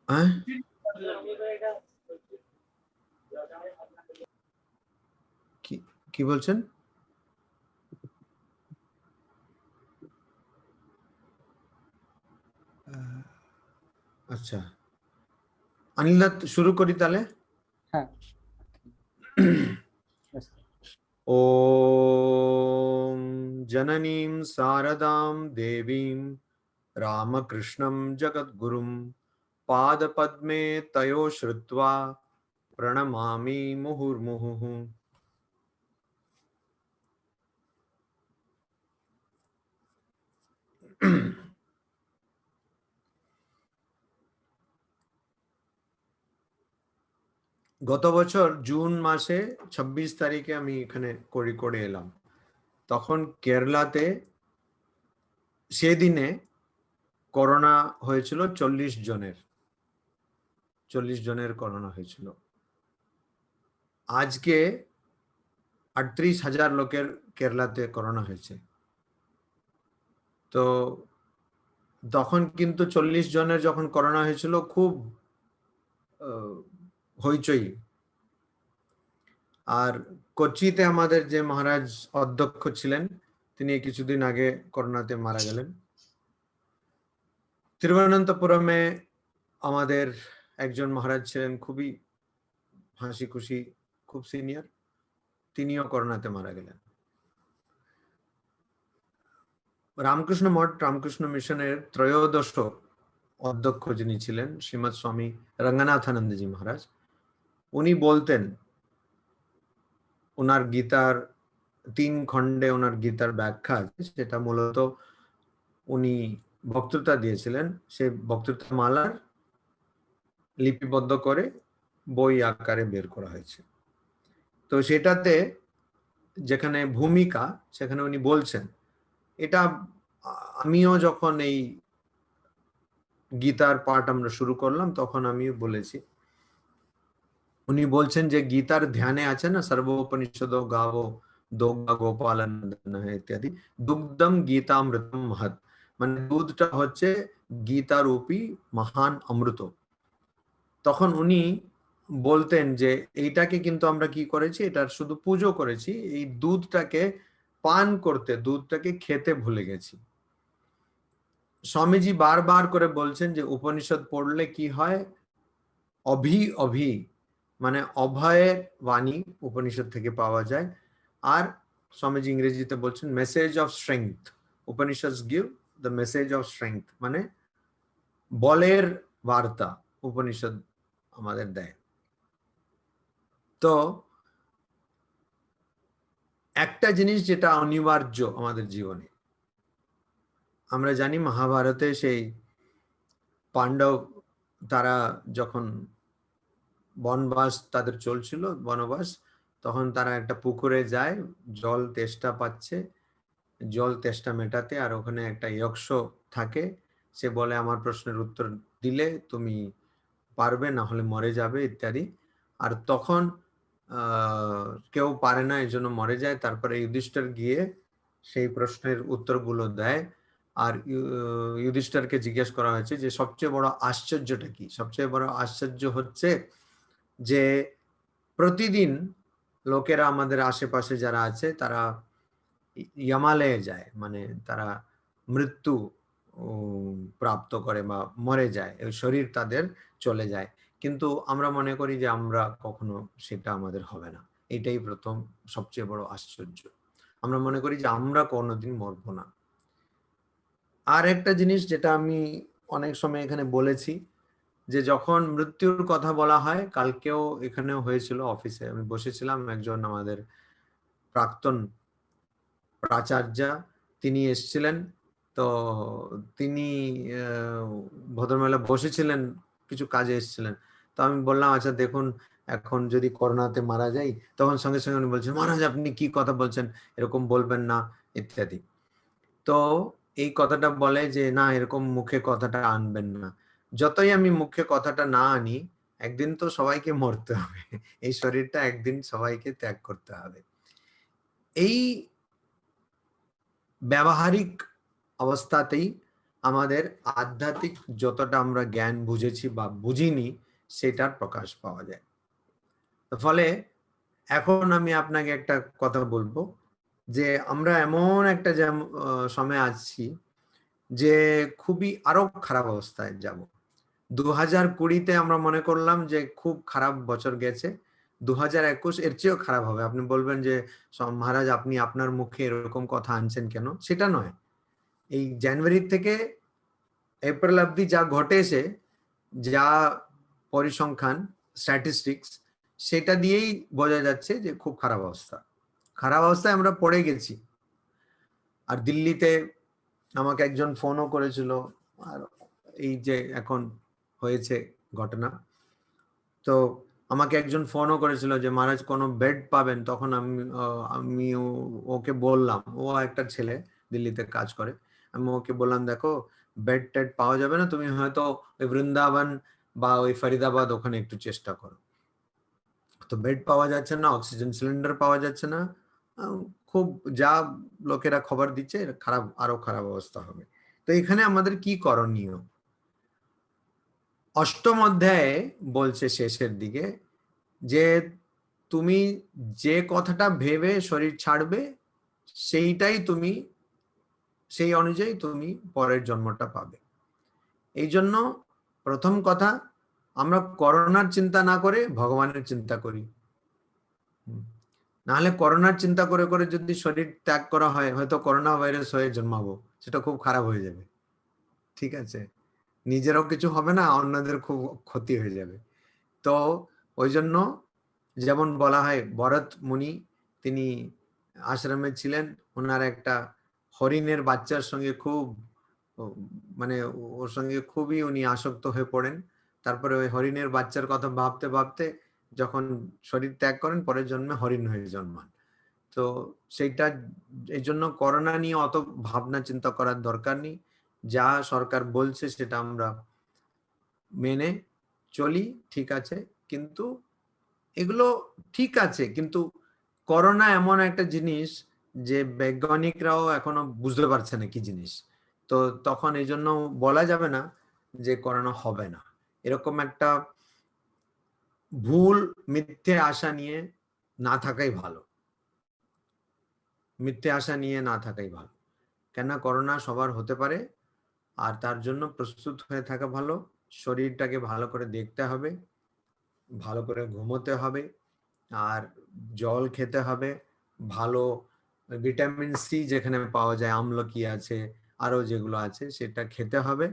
হ্যাঁ, কি বলছেন? আচ্ছা, অনিলদা শুরু করি তাহলে। হ্যাঁ। ওম জননীম শারদাম দেবীম রামকৃষ্ণম জগদ্গুরুম পাদপদ্মে তয়ো শ্রুত্বা প্রণমামি মুহুর্মুহুঃ। গত বছর জুন মাসে 26 তারিখে আমি এখানে কোড়িকোডে এলাম। তখন কেরালাতে সেদিনে করোনা হয়েছিল 40 জনের করোনা হয়েছিল। আজকে 38,000 লোকের কেরালাতে করোনা হয়েছে। তো তখন কিন্তু 40 জনের যখন করোনা হয়েছিল খুব হইচই। আর কোচিতে আমাদের যে মহারাজ অধ্যক্ষ ছিলেন তিনি কিছুদিন আগে করোনাতে মারা গেলেন। তিরুবনন্তপুরমে আমাদের একজন মহারাজ ছিলেন, খুবই হাসি খুশি, খুব সিনিয়র, তিনিও করোনাতে মারা গেলেন। রামকৃষ্ণ মঠ রামকৃষ্ণ মিশনের ত্রয়োদশ অধ্যক্ষ যিনি ছিলেন শ্রীমৎ স্বামী রঙ্গনাথানন্দজি মহারাজ, উনি বলতেন, ওনার গীতার 3 খণ্ডে ওনার গীতার ব্যাখ্যা আছে, সেটা মূলত উনি বক্তৃতা দিয়েছিলেন। সেই বক্তৃতা মালার লিপিবদ্ধ করে বই আকারে বের করা হয়েছে। তো সেটাতে যেখানে ভূমিকা, সেখানে উনি বলছেন, এটা আমিও যখন এই গীতার পাঠ আমরা শুরু করলাম তখন আমিও বলেছি। উনি বলছেন যে গীতার ধ্যানে আছে না, সর্বোপনিষদ গাবো দোগ্ধা গোপালনন্দন ইত্যাদি, দুগ্ধম গীতামৃতম মহৎ, মানে দুধটা হচ্ছে গীতারূপী মহান অমৃত। তখন উনি বলতেন যে এইটাকে কিন্তু আমরা কি করেছি, এটার শুধু পুজো করেছি, এই দুধটাকে পান করতে, দুধটাকে খেতে ভুলে গেছি। স্বামীজি বারবার করে বলছেন যে উপনিষদ পড়লে কি হয়, অভি মানে অভয়ের বাণী উপনিষদ থেকে পাওয়া যায়। আর স্বামীজি ইংরেজিতে বলছেন message of strength, Upanishad give the message of strength, মানে বলের বার্তা উপনিষদ আমাদের দেয়। তো একটা জিনিস যেটা অনিবার্য আমাদের জীবনে, আমরা জানি মহাভারতে সেই পাণ্ডব তারা যখন বনবাস তাদের চলছিল, বনবাস, তখন তারা একটা পুকুরে যায়, জল তেষ্টা পাচ্ছে, জল তেষ্টা মেটাতে, আর ওখানে একটা যক্ষ থাকে, সে বলে আমার প্রশ্নের উত্তর দিলে তুমি পারবে, না হলে মরে যাবে ইত্যাদি। আর তখন কেউ পারে না, এই জন্য মরে যায়। তারপরে যুধিষ্ঠির গিয়ে সেই প্রশ্নের উত্তরগুলো দেয়। আর যুধিষ্ঠিরকে জিজ্ঞেস করা হয়েছে যে সবচেয়ে বড় আশ্চর্যটা কি? সবচেয়ে বড় আশ্চর্য হচ্ছে যে প্রতিদিন লোকেরা আমাদের আশেপাশে যারা আছে তারা ইয়ামালয়ে যায়, মানে তারা মৃত্যু প্রাপ্ত করে বা মরে যায়, ওই শরীর তাদের চলে যায়। কিন্তু আমরা মনে করি যে আমরা কখনো সেটা আমাদের হবে না। এটাই প্রথম সবচেয়ে বড় আশ্চর্য। আমরা মনে করি যে আমরা কোনোদিন মরবো না। আর একটা জিনিস যেটা আমি অনেক সময় এখানে বলেছি, যে যখন মৃত্যুর কথা বলা হয়, কালকেও এখানেও হয়েছিল, অফিসে আমি বসেছিলাম, একজন আমাদের প্রাক্তন প্রাচার্য তিনি এসেছিলেন। তো তিনি ভদ্রমেলা বসেছিলেন, কিছু কাজে এসেছিলেন। তো আমি বললাম আচ্ছা দেখুন, এখন যদি করোনাতে মারা যাই, তখন সঙ্গে সঙ্গে উনি বলছেন মহারাজ আপনি কি কথা বলছেন, এরকম বলবেন না ইত্যাদি। তো এই কথাটা বলে যে না, এরকম মুখে কথাটা আনবেন না। যতই আমি মুখে কথাটা না আনি, একদিন তো সবাইকে মরতে হবে, এই শরীরটা একদিন সবাইকে ত্যাগ করতে হবে। এই ব্যবহারিক অবস্থাতেই আমাদের আধ্যাত্মিক যতটা আমরা জ্ঞান বুঝেছি বা বুঝিনি সেটার প্রকাশ পাওয়া যায়। ফলে এখন আমি আপনাকে একটা কথা বলবো যে আমরা এমন একটা সময় আছি যে খুবই আরো খারাপ অবস্থায় যাব। 2020-তে আমরা মনে করলাম যে খুব খারাপ বছর গেছে, 2021 এর চেয়েও খারাপ হবে। আপনি বলবেন যে মহারাজ আপনি আপনার মুখে এরকম কথা আনছেন কেন? সেটা নয়। এই জানুয়ারি থেকে এপ্রিল অবধি যা ঘটেছে, যা পরিসংখ্যান স্ট্যাটিস্টিক্স, সেটা দিয়েই বোঝা যাচ্ছে যে খুব খারাপ অবস্থা। খারাপ অবস্থায় আমরা পড়ে গেছি। আর দিল্লিতে আমাকে একজন ফোনও করেছিল, আর এই যে এখন হয়েছে ঘটনা, তো আমাকে একজন ফোনও করেছিল যে মহারাজ কোনো বেড পাবেন? তখন আমি ওকে বললাম, ও একটা ছেলে দিল্লিতে কাজ করে, আমি ওকে বললাম দেখো বেড টেড পাওয়া যাবে না, তুমি হয়তো ওই বৃন্দাবন বা ওই ফরিদাবাদ ওখানে একটু চেষ্টা করো। তো বেড পাওয়া যাচ্ছে না, অক্সিজেন সিলিন্ডার পাওয়া যাচ্ছে না, খুব যা লোকেরা খবর দিচ্ছে খারাপ, আরো খারাপ অবস্থা হবে। তো এখানে আমাদের কি করণীয়? অষ্টম অধ্যায়ে বলছে শেষের দিকে যে তুমি যে কথাটা ভেবে শরীর ছাড়বে সেই অনুযায়ী তুমি পরের জন্মটা পাবে। এই জন্য প্রথম কথা, আমরা করোনার চিন্তা না করে ভগবানের চিন্তা করি। নাহলে করোনার চিন্তা করে করে যদি শরীর ত্যাগ করা হয়, হয়তো করোনা ভাইরাস হয়ে জন্মাবো, সেটা খুব খারাপ হয়ে যাবে। ঠিক আছে, নিজেরও কিছু হবে না, অন্যদের খুব ক্ষতি হয়ে যাবে। তো ওই জন্য যেমন বলা হয় ভরত মুনি, তিনি আশ্রমে ছিলেন, ওনার একটা হরিণের বাচ্চার সঙ্গে খুব মানে ওর সঙ্গে খুবই উনি আসক্ত হয়ে পড়েন। তারপরে ওই হরিণের বাচ্চার কথা ভাবতে ভাবতে যখন শরীর ত্যাগ করেন, পরের জন্মে হরিণ হয়ে জন্মান। তো সেইটা, এই জন্য করোনা নিয়ে অত ভাবনা চিন্তা করার দরকার নেই। যা সরকার বলছে সেটা আমরা মেনে চলি, ঠিক আছে। কিন্তু এগুলো ঠিক আছে, কিন্তু করোনা এমন একটা জিনিস যে বৈজ্ঞানিকরাও এখনো বুঝতে পারছে না কি জিনিস। তো তখন এই জন্য বলা যাবে না যে করোনা হবে না। এরকম একটা ভুল মিথ্যে আশা নিয়ে না থাকাই ভালো। মিথ্যে আশা নিয়ে না থাকাই ভালো। কেন করোনা সবার হতে পারে, আর তার জন্য প্রস্তুত হয়ে থাকা ভালো। শরীরটাকে ভালো করে দেখতে হবে, ভালো করে ঘুমোতে হবে, আর জল খেতে হবে, ভালো ভিটামিন সি যেখানে পাওয়া যায়, আমলকি আছে, আরো যেগুলো আছে সেটা খেতে হবে।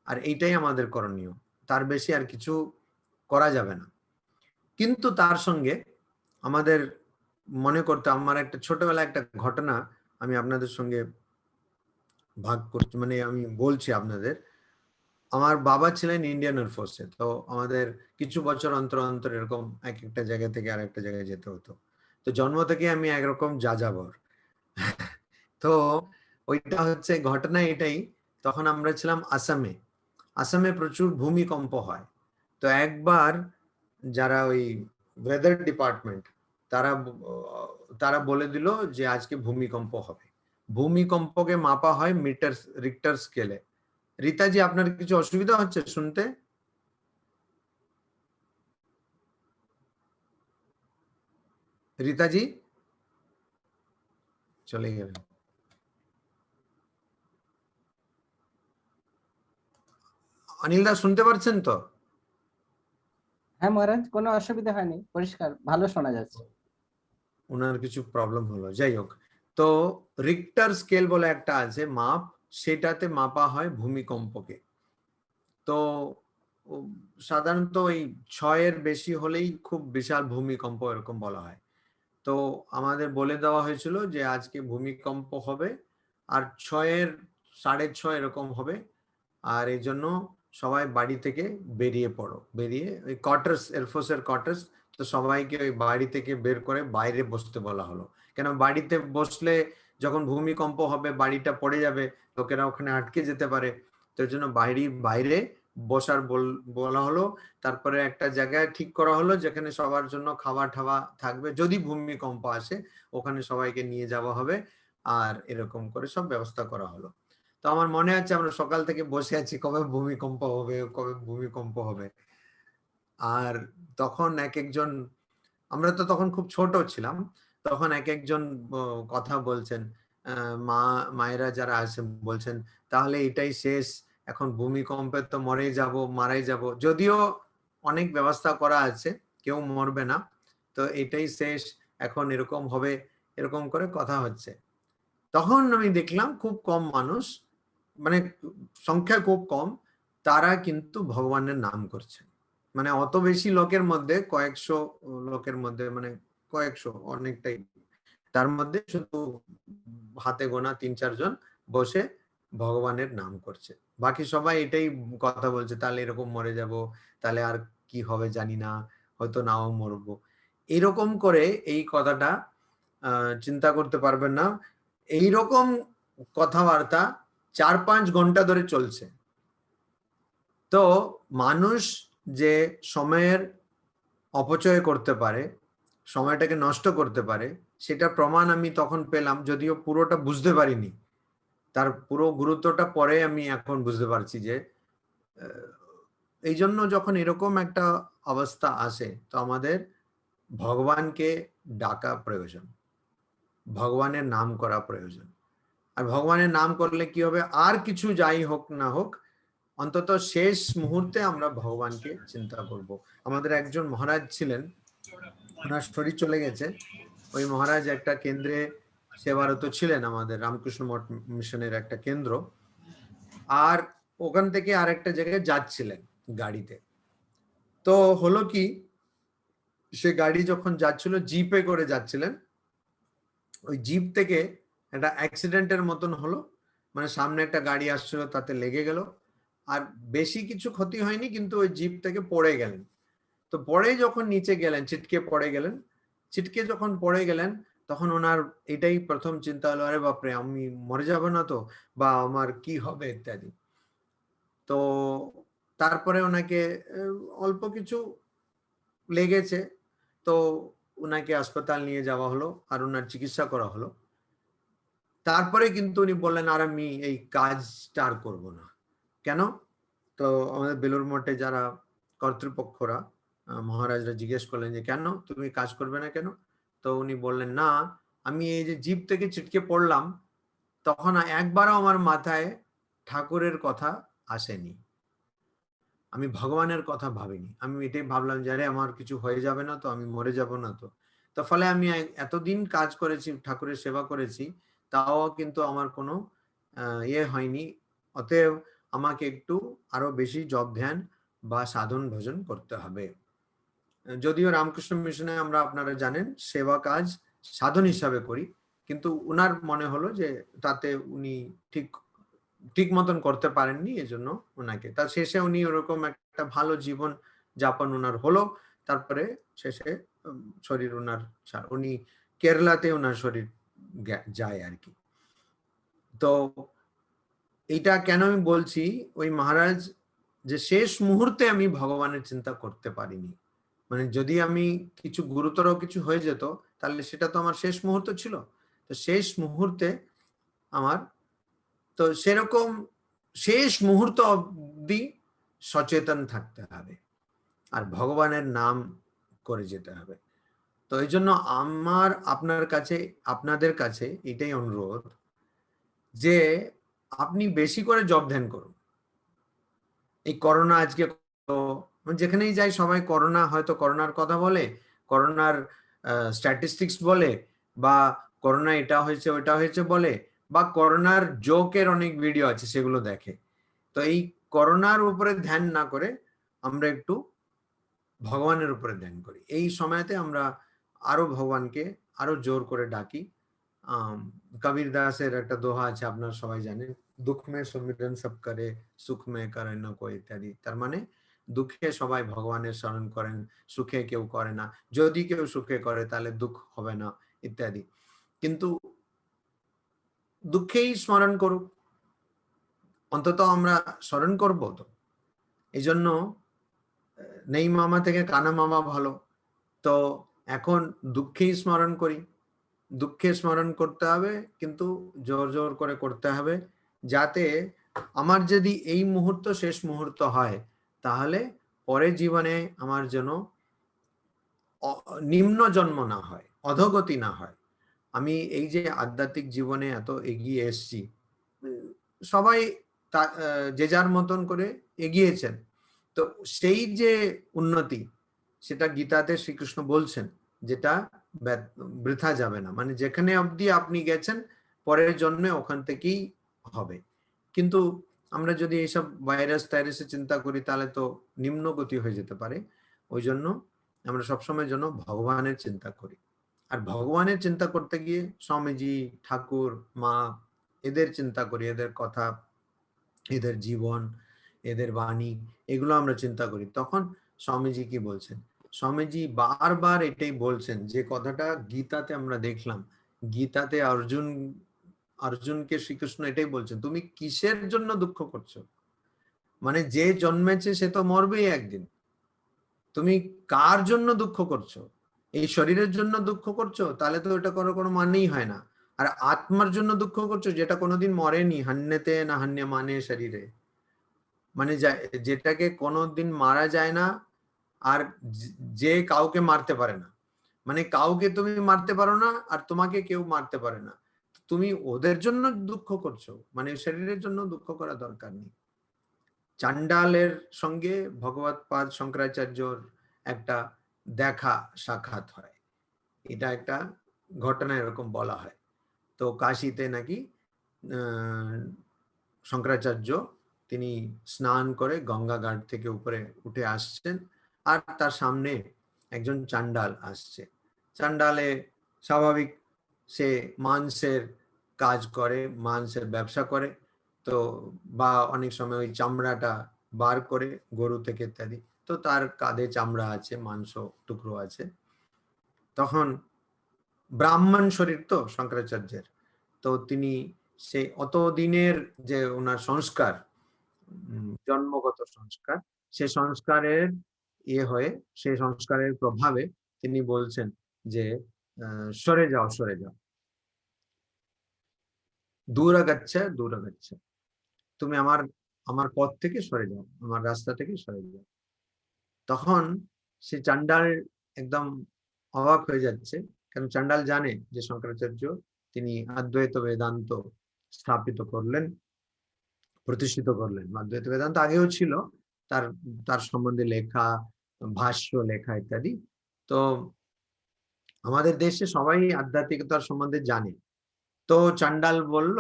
আর এইটাই আমাদের করণীয়, তার বেশি আর কিছু করা যাবে না। কিন্তু তার সঙ্গে আমাদের মনে করতে, আমার একটা ছোটবেলা একটা ঘটনা আমি আপনাদের সঙ্গে ভাগ করছি, মানে আমি বলছি আপনাদের। আমার বাবা ছিলেন ইন্ডিয়ান এয়ারফোর্সে, তো আমাদের কিছু বছর অন্তর অন্তর এরকম এক একটা জায়গা থেকে আর একটা জায়গায় যেতে হতো। তো জন্ম থেকে আমি একরকম যাযাবর। তো ওইটা হচ্ছে ঘটনা এটাই, তখন আমরা ছিলাম আসামে। আসামে প্রচুর ভূমিকম্প হয়। তো একবার যারা ওই ওয়েদার ডিপার্টমেন্ট, তারা তারা বলে দিল যে আজকে ভূমিকম্প হবে। ভূমিকম্পকে মাপা হয় মিটার রিক্টার স্কেলে। রীতাজি, আপনার কিছু অসুবিধা হচ্ছে শুনতে? রীতাজি চলে গেলেন। অনিল দা শুনতে পারছেন তো? হ্যাঁ মহারাজ, কোনো অসুবিধা হয়নি, পরিষ্কার ভালো শোনা যাচ্ছে। ওনার কিছু প্রবলেম হলো, যাই হোক। তো রিক্টার স্কেল বলে একটা আছে মাপ, সেটাতে মাপা হয় ভূমিকম্পকে। তো সাধারণত ওই 6-এর বেশি হলেই খুব বিশাল ভূমিকম্প এরকম বলা হয়। তো আমাদের বলে দেওয়া হয়েছিল যে আজকে ভূমিকম্প হবে, আর 6-এর 6.5 এরকম হবে। আর এই জন্য সবাই বাড়ি থেকে বেরিয়ে পড়ো, বেরিয়ে ওই কোয়ার্টার্স, এয়ারফোর্সের কোয়ার্টার্স, তো সবাইকে ওই বাড়ি থেকে বের করে বাইরে বসতে বলা হলো। কেন বাড়িতে বসলে যখন ভূমিকম্প হবে বাড়িটা পড়ে যাবে, লোকেরা ওখানে আটকে যেতে পারে। তো এর জন্য বাইরে বসার বলা হলো। তারপরে একটা জায়গায় ঠিক করা হলো যেখানে সবার জন্য খাবার ঠাওয়া থাকবে, যদি ভূমিকম্প আসে ওখানে সবাইকে নিয়ে যাওয়া হবে। আর এরকম করে সব ব্যবস্থা করা হলো। তো আমার মনে আছে আমরা সকাল থেকে বসে আছি কবে ভূমিকম্প হবে, কবে ভূমিকম্প হবে। আর তখন এক একজন, আমরা তো তখন খুব ছোট ছিলাম, তখন এক একজন কথা বলছেন, মায়েরা যারা আছেন বলছেন তাহলে এটাই শেষ, এখন ভূমিকম্পে তো মারাই যাব, যদিও অনেক ব্যবস্থা করা আছে, কেউ মরবে না, তো এটাই শেষ, এখন এরকম হবে, এরকম করে কথা হচ্ছে। তখন আমি দেখলাম খুব কম মানুষ, মানে সংখ্যা খুব কম, তারা কিন্তু ভগবানের নাম করছে। মানে অত বেশি লোকের মধ্যে, কয়েকশো লোকের মধ্যে, মানে কয়েকশো অনেকটাই, তার মধ্যে শুধু হাতে গোনা ৩-৪ জন বসে ভগবানের নাম করছে। বাকি সবাই এটাই কথা বলছে, তাহলে এরকম মরে যাব, তাহলে আর কি হবে জানি না, হয়তো নাও মরবো। এরকম করে এই কথাটা চিন্তা করতে পারবেন না, এইরকম কথাবার্তা ৪-৫ ঘন্টা ধরে চলছে। তো মানুষ যে সময়ের অপচয় করতে পারে, সময়টাকে নষ্ট করতে পারে, সেটা প্রমাণ আমি তখন পেলাম, যদিও পুরোটা বুঝতে পারিনি। তার পুরো গুরুত্বটা পরে আমি এখন বুঝতে পারছি যে এই জন্য যখন এরকম একটা অবস্থা আসে, তো আমাদের ভগবানকে ডাকা প্রয়োজন, ভগবানের নাম করা প্রয়োজন। আর ভগবানের নাম করলে কি হবে, আর কিছু যাই হোক না হোক, অন্তত শেষ মুহূর্তে আমরা ভগবানকে চিন্তা করব। আমাদের একজন মহারাজ ছিলেন, ওনার শরীর চলে গেছে, ওই মহারাজ একটা কেন্দ্রে সেবারত ছিলেন, আমাদের রামকৃষ্ণ মঠ মিশনের একটা কেন্দ্র, আর ওখান থেকে আরেকটা জায়গায় যাচ্ছিলেন গাড়িতে। তো হলো কি, সে গাড়ি যখন যাচ্ছিল, জিপে করে যাচ্ছিলেন, ওই জিপ থেকে একটা অ্যাক্সিডেন্টের মতন হলো, মানে সামনে একটা গাড়ি আসছিল, তাতে লেগে গেল, আর বেশি কিছু ক্ষতি হয়নি, কিন্তু ওই জিপ থেকে পড়ে গেলেন। তো পড়ে যখন নিচে গেলেন, ছিটকে পড়ে গেলেন, ছিটকে যখন পড়ে গেলেন, তখন ওনার এটাই প্রথম চিন্তা হলো, আরে বাপরে, আমি মরে যাব না তো, বা আমার কি হবে ইত্যাদি। তো তারপরে ওনাকে অল্প কিছু লেগেছে, তো ওনাকে হাসপাতাল নিয়ে যাওয়া হলো, আর ওনার চিকিৎসা করা হলো। তারপরে কিন্তু উনি বললেন, আর আমি এই কাজটা আর করবো না। কেন? তো আমাদের বেলুড় মঠে যারা কর্তৃপক্ষরা, মহারাজরা জিজ্ঞেস করলেন যে কেন তুমি কাজ করবে না কেন? তো উনি বললেন, না, আমি এই যে জিপ থেকে ছিটকে পড়লাম, তখন একবারও আমার মাথায় ঠাকুরের কথা আসেনি, আমি ভগবানের কথা ভাবিনি, আমি এটাই ভাবলাম যে আরে আমার কিছু হয়ে যাবে না তো, আমি মরে যাব না তো। তো ফলে আমি এতদিন কাজ করেছি, ঠাকুরের সেবা করেছি, তাও কিন্তু আমার কোনো ইয়ে হয়নি। অতএব আমাকে একটু আরো বেশি জপ ধ্যান বা সাধন ভজন করতে হবে। যদিও রামকৃষ্ণ মিশনে আমরা, আপনারা জানেন, সেবা কাজ সাধন হিসাবে করি, কিন্তু উনার মনে হলো যে তাতে উনি ঠিক ঠিক মতন করতে পারেননি, এজন্য ওনাকে, তার শেষে উনি ওরকম একটা ভালো জীবন যাপন ওনার হলো। তারপরে শেষে শরীর ওনার, উনি কেরালাতে ওনার শরীর যায় আর কি। তো এইটা কেন আমি বলছি, ওই মহারাজ যে শেষ মুহূর্তে আমি ভগবানের চিন্তা করতে পারিনি, মানে যদি আমি কিছু গুরুতর কিছু হয়ে যেত, তাহলে সেটা তো আমার শেষ মুহূর্ত ছিল। তো শেষ মুহূর্তে আমার, তো সেরকম শেষ মুহূর্ত অবধি সচেতন থাকতে হবে, আর ভগবানের নাম করে যেতে হবে। তো এই জন্য আমার আপনার কাছে, আপনাদের কাছে এটাই অনুরোধ যে আপনি বেশি করে জপ ধ্যান করুন। এই করোনা আজকে, যেখানেই যাই সবাই করোনা, হয়তো করোনার কথা বলে, করোনার স্ট্যাটিস্টিক্স বলে, বা করোনা এটা হয়েছে ওটা হয়েছে বলে, বা করোনার জোকের অনেক ভিডিও আছে সেগুলো দেখে। তো এই করোনার উপরে ধ্যান না করে আমরা একটু ভগবানের উপরে ধ্যান করি। এই সময়তে আমরা আরো ভগবানকে আরো জোর করে ডাকি। কবির দাসের একটা দোহা আছে, আপনারা সবাই জানেন, দুঃখ মে সুমিরন সব করে, সুখ মে করে না কো, ইত্যাদি। তার মানে দুঃখে সবাই ভগবানের স্মরণ করেন, সুখে কেউ করে না, যদি কেউ সুখে করে তাহলে দুঃখ হবে না, ইত্যাদি। কিন্তু দুঃখেই স্মরণ করুক, অন্তত আমরা স্মরণ করবো তো। এই জন্য নেই মামা থেকে কানা মামা ভালো। তো এখন দুঃখেই স্মরণ করি, দুঃখে স্মরণ করতে হবে, কিন্তু জোর জোর করে করতে হবে, যাতে আমার যদি এই মুহূর্ত শেষ মুহূর্ত হয়, তাহলে পরের জীবনে আমার যেন নিম্ন জন্ম না হয়, অধোগতি না হয়। আমি এই যে আধ্যাত্মিক জীবনে এত এগিয়ে এসছি, সবাই যে যার মতন করে এগিয়েছেন, তো সেই যে উন্নতি, সেটা গীতাতে শ্রীকৃষ্ণ বলছেন, যেটা বৃথা যাবে না। মানে যেখানে অবধি আপনি গেছেন, পরের জন্মে ওখান থেকেই হবে। কিন্তু আমরা যদি এইসব ভাইরাস টাইরাসে চিন্তা করি, তাহলে তো নিম্ন গতি হয়ে যেতে পারে। ওই জন্য আমরা সবসময় যেন ভগবানের চিন্তা করি। আর ভগবানের চিন্তা করতে গিয়ে স্বামীজি, ঠাকুর, মা, এদের চিন্তা করি, এদের কথা, এদের জীবন, এদের বাণী, এগুলো আমরা চিন্তা করি। তখন স্বামীজি কি বলছেন? স্বামীজি বারবার এটাই বলছেন, যে কথাটা গীতাতে আমরা দেখলাম। গীতাতে অর্জুনকে শ্রীকৃষ্ণ এটাই বলছেন, তুমি কিসের জন্য দুঃখ করছো? মানে যে জন্মেছে সে তো মরবেই একদিন। তুমি কার জন্য দুঃখ করছো? এই শরীরের জন্য দুঃখ করছো? তাহলে তো এটা কোনো মানেই হয় না। আর আত্মার জন্য দুঃখ করছো, যেটা কোনোদিন মরেনি, হান্যতে না হান্য মানে শরীরে, মানে যেটাকে কোনোদিন মারা যায় না, আর যে কাউকে মারতে পারে না। মানে কাউকে তুমি মারতে পারো না, আর তোমাকে কেউ মারতে পারে না। তুমি ওদের জন্য দুঃখ করছো, মানে শরীরের জন্য দুঃখ করা দরকার নেই। চান্ডালের সঙ্গে ভগবৎপাদ শঙ্করাচার্যর একটা দেখা সাক্ষাৎ হয়, এটা একটা ঘটনা এরকম বলা হয়। তো কাশীতে নাকি শঙ্করাচার্য তিনি স্নান করে গঙ্গা ঘাট থেকে উপরে উঠে আসছেন, আর তার সামনে একজন চান্ডাল আসছে। চান্ডালে স্বাভাবিক, সে মাংসের কাজ করে, মাংসের ব্যবসা করে, তো বা অনেক সময় ওই চামড়াটা বার করে গরু থেকে ইত্যাদি, তো তার কাঁধে চামড়া আছে, মাংস টুকরো আছে। তখন ব্রাহ্মণ শরীর তো শঙ্করাচার্যের, তো তিনি সেই অত দিনের যে ওনার সংস্কার, জন্মগত সংস্কার, সে সংস্কারের হয়ে, সেই সংস্কারের প্রভাবে তিনি বলছেন যে সরে যাও, সরে যাও, দূরাগাচ্ছা, দূরাগাচ্ছা, তুমি আমার পথ থেকে সরে যাও, আমার রাস্তা থেকে সরে যাও। তখন সে চান্ডাল একদম অবাক হয়ে যাচ্ছে, কারণ চান্ডাল জানে যে শঙ্করাচার্য তিনি অদ্বৈত বেদান্ত স্থাপিত করলেন, প্রতিষ্ঠিত করলেন। অদ্বৈত বেদান্ত আগেও ছিল, তার তার সম্বন্ধে লেখা, ভাষ্য লেখা ইত্যাদি। তো আমাদের দেশে সবাই আধ্যাত্মিকতার সম্বন্ধে জানে। তো চান্ডাল বলল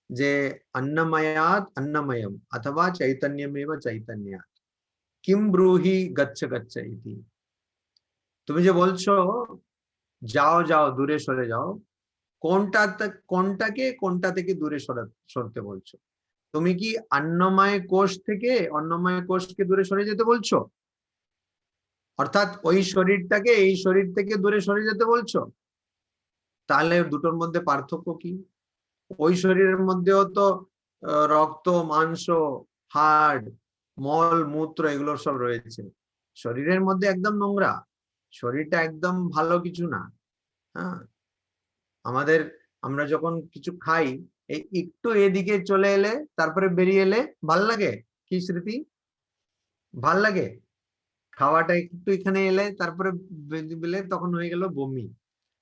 যে অন্নময়াৎ অন্নময়ম অথবা চৈতন্যমেব চৈতন্যাৎ কিম ব্রূহি গচ্ছ গচ্ছ ইতি। তুমি যে বলছো যাও যাও, দূরে সরে যাও, কোনটাকে কোনটা থেকে দূরে সরতে বলছো? তুমি কি অন্নময় কোষ থেকে অন্নময় কোষকে দূরে সরে যেতে বলছো? অর্থাৎ ওই শরীরটাকে এই শরীর থেকে দূরে সরে যেতে বলছো? তাহলে দুটোর মধ্যে পার্থক্য কি? ওই শরীরের মধ্যেও তো রক্ত, মাংস, হাড়, মল, মূত্র, এগুলো সব রয়েছে। শরীরের মধ্যে একদম নোংরা, শরীরটা একদম ভালো কিছু না। হ্যাঁ, আমরা যখন কিছু খাই, এই একটু এদিকে চলে এলে, তারপরে বেরিয়ে এলে ভাল লাগে? কি স্মৃতি? ভাল লাগে? খাওয়াটা একটু এখানে এলে, তারপরে তখন হয়ে গেল বমি।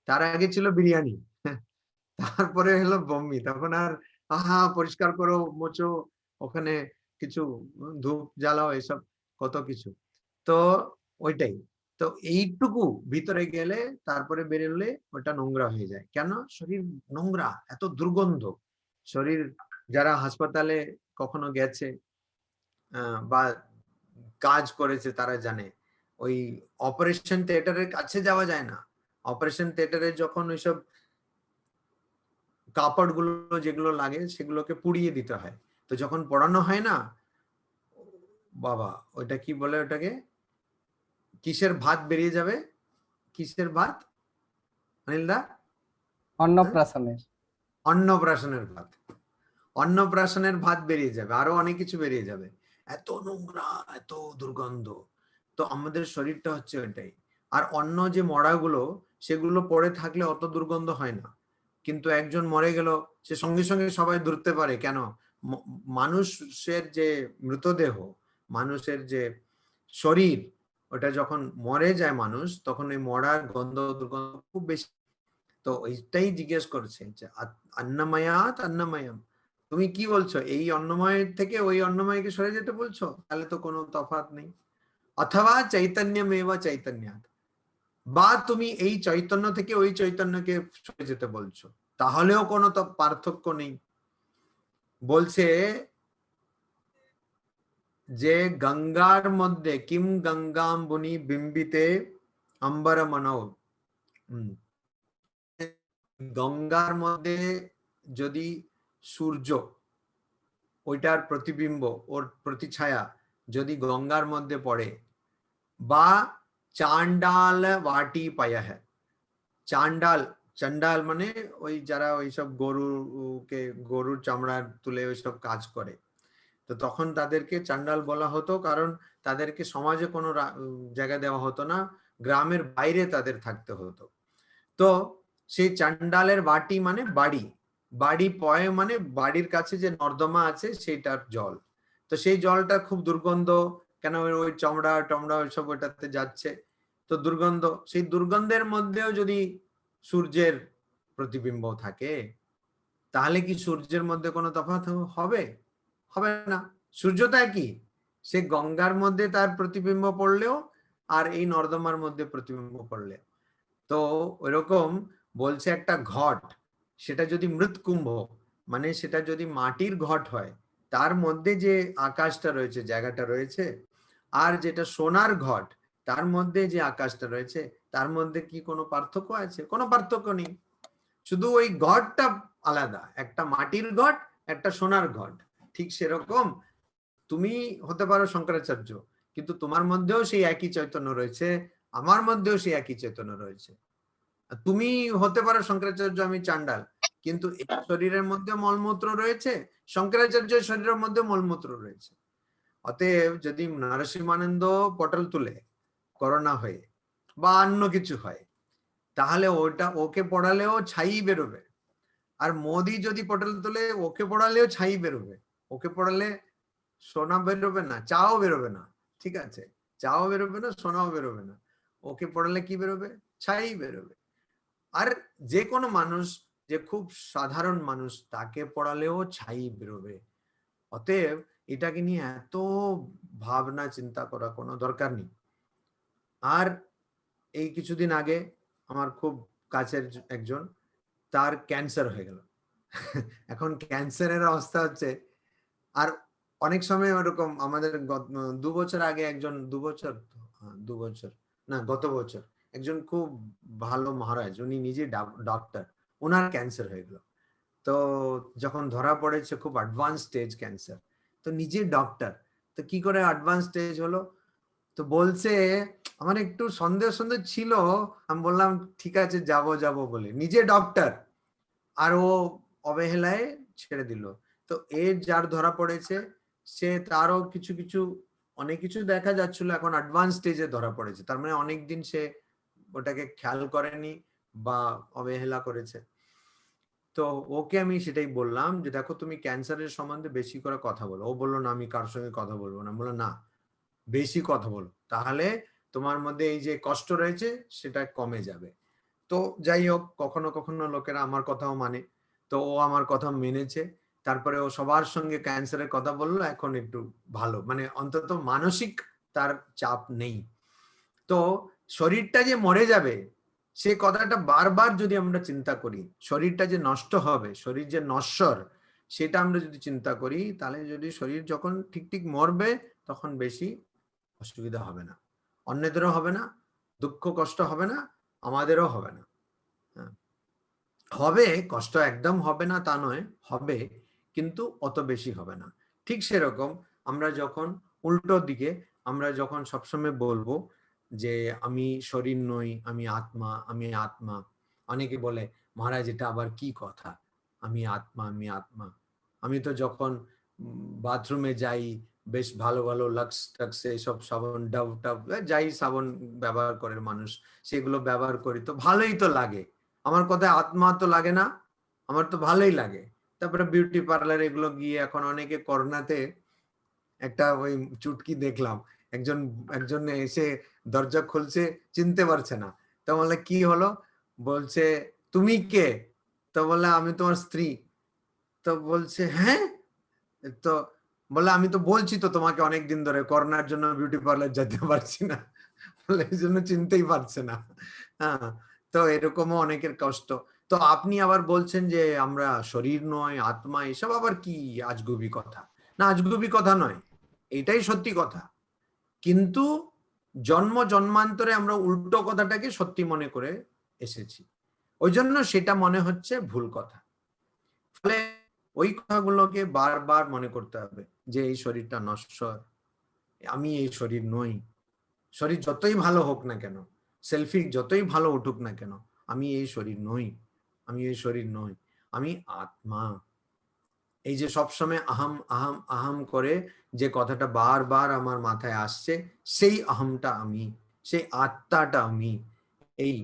তার আগে ছিল বিরিয়ানি, তারপরে হলো বমি। তখন আর আহা পরিষ্কার করো, মোচো, ওখানে কিছু ধূপ জ্বালাও, এসব কত কিছু। তো ওইটাই তো, এইটুকু ভিতরে গেলে তারপরে বেরোলে ওটা নোংরা হয়ে যায়। কেন? শরীর নোংরা, এত দুর্গন্ধ। শরীর, যারা হাসপাতালে কখনো গেছে বা কাজ করেছে তারা জানে, ওই অপারেশন থিয়েটারের কাছে যাওয়া যায় না। অপারেশন থিয়েটারে যখন ওইসব কাপড়গুলো যেগুলো লাগে, সেগুলোকে পুড়িয়ে দিতে হয়। তো যখন পড়ানো হয় না, বাবা, ওইটা কি বলে, ওটাকে কিসের ভাত বেরিয়ে যাবে? কিসের ভাত অনিলদা? অন্নপ্রাশনের। অন্নপ্রাশনের ভাত। অন্নপ্রাশনের ভাত বেরিয়ে যাবে, আরো অনেক কিছু বেরিয়ে যাবে। এত নোংরা, এত দুর্গন্ধ। তো আমাদের শরীরটা হচ্ছে ওইটাই। আর অন্য যে মরাগুলো, সেগুলো পড়ে থাকলে অত দুর্গন্ধ হয় না। কিন্তু একজন মরে গেল, সে সঙ্গে সঙ্গে সবাই ধরতে পারে, কেন? মানুষের যে মৃতদেহ, মানুষের যে শরীর, ওটা যখন মরে যায় মানুষ, তখন ওই মরার গন্ধ দুর্গন্ধ খুব বেশি। তো এইটাই জিজ্ঞেস করছে যে অন্নময়াত অন্নময়ম, তুমি কি বলছো, এই অন্নময় থেকে ওই অন্নময়কে সরে যেতে বলছো? তাহলে তো কোনো তফাৎ নেই। অথবা চৈতন্যমেবা চৈতন্যাৎ, বা তুমি এই চৈতন্য থেকে ওই চৈতন্যকে সরে যেতে বলছো, তাহলেও কোনো তো পার্থক্য নেই। বলছে যে গঙ্গার মধ্যে কিম গঙ্গাম বনি বিম্বিতে অম্বর মনৌ, গঙ্গার মধ্যে যদি সূর্য, ওইটার প্রতিবিম্ব, ওর প্রতিছায়া যদি গঙ্গার মধ্যে পড়ে, বা চান্ডাল বাটি পায়া হ্যাঁ, চান্ডাল, চান্ডাল মানে ওই যারা ওইসব গরুর চামড়া তুলে ওইসব কাজ করে, তো তখন তাদেরকে চান্ডাল বলা হতো, কারণ তাদেরকে সমাজে কোনো জায়গা দেওয়া হতো না, গ্রামের বাইরে তাদের থাকতে হতো। তো সেই চান্ডালের বাটি মানে বাড়ি, বাড়ি পয় মানে বাড়ির কাছে যে নর্দমা আছে সেইটার জল। তো সেই জলটা খুব দুর্গন্ধ, কেন ওই চামড়া টমড়া ওইসব ওটাতে যাচ্ছে, তো দুর্গন্ধ। সেই দুর্গন্ধের মধ্যেও যদি সূর্যের প্রতিবিম্ব থাকে, তাহলে কি সূর্যের মধ্যে কোনো তফাৎ হবে? হবে না। সূর্যটা কি, সে গঙ্গার মধ্যে তার প্রতিবিম্ব পড়লেও আর এই নর্দমার মধ্যে প্রতিবিম্ব পড়লে। তো ওইরকম বলছে একটা ঘট, সেটা যদি মৃৎকুম্ভ মানে সেটা যদি মাটির ঘট হয়, তার মধ্যে যে আকাশটা রয়েছে, জায়গাটা রয়েছে, আর যেটা সোনার ঘট তার মধ্যে যে আকাশটা রয়েছে, তার মধ্যে কি কোনো পার্থক্য আছে? কোনো পার্থক্য নেই, শুধু ওই ঘটটা আলাদা, একটা মাটির ঘট, একটা সোনার ঘট। ঠিক সেরকম তুমি হতে পারো শঙ্করাচার্য, কিন্তু তোমার মধ্যেও সেই একই চৈতন্য রয়েছে, আমার মধ্যেও সেই একই চৈতন্য রয়েছে। তুমি হতে পারো শঙ্করাচার্য, আমি চান্ডাল, কিন্তু এই শরীরের মধ্যে মলমূত্র রয়েছে, শঙ্করাচার্যের শরীরের মধ্যে মলমূত্র রয়েছে। অতএব যদি নরসিংহানন্দ পটল তুলে করোনা হয়ে বা অন্য কিছু হয়, তাহলে ওটা ওকে পড়ালেও ছাই বেরোবে। আর মোদি যদি পটল তুলে ওকে পড়ালেও ছাই বেরোবে, ওকে পড়ালে সোনা বেরোবে না, চাও বেরোবে না। ঠিক আছে, চাও বেরোবে না, সোনাও বেরোবে না, ওকে পড়ালে কি বেরোবে? ছাই বেরোবে। আর যে কোনো মানুষ, যে খুব সাধারণ মানুষ, তাকে পড়ালেও ছাই বেরোবে। অতএব এটাকে নিয়ে এত ভাবনা চিন্তা করা কোনো দরকার নেই। আর এই কিছুদিন আগে আমার খুব কাছের একজন, তার ক্যান্সার হয়ে গেল। এখন ক্যান্সারের অবস্থা হচ্ছে, আর অনেক সময় ওরকম আমাদের 2 বছর আগে একজন, 2 বছর, 2 বছর না, গত বছর একজন খুব ভালো মহারাজ, উনি নিজে ডক্টর, ওনার ক্যান্সার হয়ে গেল। তো যখন ধরা পড়েছে খুব অ্যাডভান্স স্টেজ ক্যান্সার, তো নিজে ডক্টর, তো কি করে অ্যাডভান্স স্টেজ হলো? তো বলছে আমার একটু সন্দেহ সন্দেহ ছিল, আমি বললাম ঠিক আছে যাব বলে, নিজে ডক্টর, আর ও অবহেলায় ছেড়ে দিল। তো এর যার ধরা পড়েছে, সে তারও কিছু কিছু অনেক কিছু দেখা যাচ্ছিল, এখন অ্যাডভান্স স্টেজে ধরা পড়েছে, তার মানে অনেকদিন সে ওটাকে খেয়াল করেনি বা অবহেলা করেছে। তো ওকে আমি সেটাই বললাম যে দেখো, তুমি ক্যান্সারের সম্বন্ধে বেশি করে কথা বলো। ও বললো না, আমি কার সঙ্গে কথা বলবো না। বললো না, বেশি কথা বলো, তাহলে তোমার মধ্যে এই যে কষ্ট রয়েছে সেটা কমে যাবে। তো যাই হোক, কখনো কখনো লোকেরা আমার কথাও মানে, তো ও আমার কথা মেনেছে। তারপরে ও সবার সঙ্গে ক্যান্সারের কথা বললো, এখন একটু ভালো, মানে অন্তত মানসিক তার চাপ নেই। তো শরীরটা যে মরে যাবে, সে কথাটা বারবার যদি আমরা চিন্তা করি, শরীরটা যে নষ্ট হবে, শরীর যে নশ্বর, সেটা আমরা যদি চিন্তা করি, তাহলে যদি শরীর যখন ঠিক ঠিক মরবে, তখন বেশি অসুবিধা হবে না, অন্যদেরও হবে না, দুঃখ কষ্ট হবে না, আমাদেরও হবে না। হবে কষ্ট, একদম হবে না তা নয়, হবে, কিন্তু অত বেশি হবে না। ঠিক সেরকম আমরা যখন উল্টো দিকে, আমরা যখন সবসময় বলবো যে আমি শরীর নই, আমি আত্মা, আমি আত্মা। অনেকে বলে মহারাজ এটা আবার কি কথা, আমি আত্মা, আমি আত্মা। আমি তো যখন বাথরুমে যাই, বেশ ভালো ভালো লাক্স টাক্স এইসব সাবান, ডাব টাব, যাই সাবান ব্যবহার করে মানুষ, সেগুলো ব্যবহার করি, তো ভালোই তো লাগে, আমার কথায় আত্মা তো লাগে না, আমার তো ভালোই লাগে। তারপরে বিউটি পার্লার এগুলো গিয়ে এখন অনেকে করোনাতে একটা ওই চুটকি দেখলাম, একজন একজন এসে দরজা খুলছে, চিনতে পারছে না। তো বললে কি হলো, বলছে তুমি কে? তো বললে আমি তোমার স্ত্রী। তো বলছে হ্যাঁ, তো বললে আমি তো বলছি তো তোমাকে অনেকদিন ধরে করোনার জন্য বিউটি পার্লার যেতে পারছি না, বলে এই জন্য চিনতেই পারছে না। হ্যাঁ, তো এরকমও অনেকের কষ্ট। তো আপনি আবার বলছেন যে আমরা শরীর নয় আত্মা, এসব আবার কি আজগুবি কথা? না, আজগুবি কথা নয়, এটাই সত্যি কথা। কিন্তু জন্ম জন্মান্তরে আমরা উল্টো কথাটাকে সত্যি মনে করে এসেছি, ওই জন্য সেটা মনে হচ্ছে ভুল কথা। ফলে ওই কথাগুলোকে বারবার মনে করতে হবে যে এই শরীরটা নশ্বর, আমি এই শরীর নই। শরীর যতই ভালো হোক না কেন, সেলফি যতই ভালো উঠুক না কেন, আমি এই শরীর নই, আমি এই শরীর নই, আমি আত্মা। এই যে সবসময় আহাম আহাম আহাম করে যে কথাটা বারবার আমার মাথায় আসছে, সেই আহামটা আমি, সেই আত্মাটা আমি। এই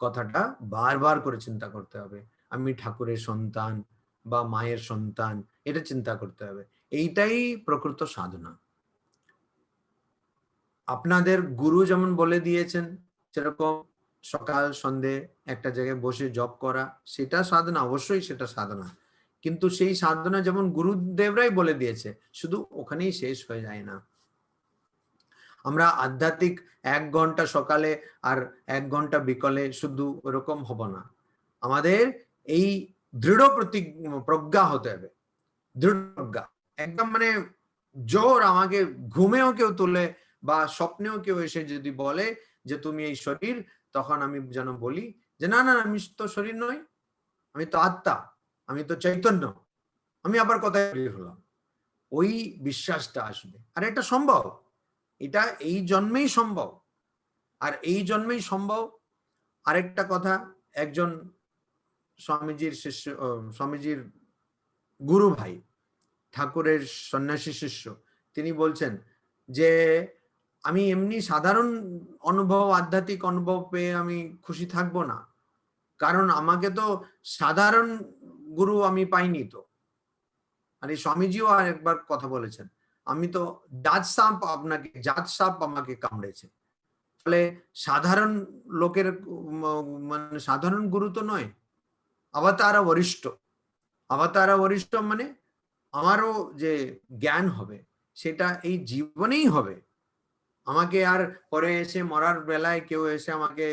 কথাটা বারবার করে চিন্তা করতে হবে। আমি ঠাকুরের সন্তান বা মায়ের সন্তান, এটা চিন্তা করতে হবে। এইটাই প্রকৃত সাধনা। আপনাদের গুরু যেমন বলে দিয়েছেন, সেরকম সকাল সন্ধে একটা জায়গায় বসে জপ করা, সেটা সাধনা, অবশ্যই সেটা সাধনা। কিন্তু সেই সাধনা যেমন গুরুদেবরাই বলে দিয়েছে, শুধু ওখানেই শেষ হয়ে যায় না। আমরা আধ্যাত্মিক 1 ঘন্টা সকালে আর 1 ঘন্টা বিকালে শুধু ওরকম হব না। আমাদের এই দৃঢ় প্রজ্ঞা হতে হবে, দৃঢ় প্রজ্ঞা। একদম মানে জোর আমাকে ঘুমেও কেউ তুলে বা স্বপ্নেও কেউ এসে যদি বলে যে তুমি এই শরীর, তখন আমি যেন বলি যে না না, আমি তো শরীর নই, আমি তো আত্মা, আমি তো চৈতন্য, আমি আবার কোথায় শরীর হলাম? ওই বিশ্বাসটা আসবে। আর এটা সম্ভব, এটা এই জন্মেই সম্ভব। আর এই জন্মেই সম্ভব। আরেকটা কথা, একজন স্বামীজির শিষ্য, স্বামীজির গুরু ভাই, ঠাকুরের সন্ন্যাসী শিষ্য, তিনি বলছেন যে আমি এমনি সাধারণ অনুভব, আধ্যাত্মিক অনুভব পেয়ে আমি খুশি থাকবো না, কারণ আমাকে তো সাধারণ গুরু আমি পাইনি তো। আর এই স্বামীজিও আরেকবার কথা বলেছেন, আমি তো জাত সাপ আমাকে কামড়েছে। ফলে সাধারণ লোকের মানে সাধারণ গুরু তো নয়, অবতারা বরিষ্ঠ। অবতারা বরিষ্ঠ মানে আমারও যে জ্ঞান হবে সেটা এই জীবনেই হবে। আমাকে আর পরে এসে মরার বেলায় কেউ এসে আমাকে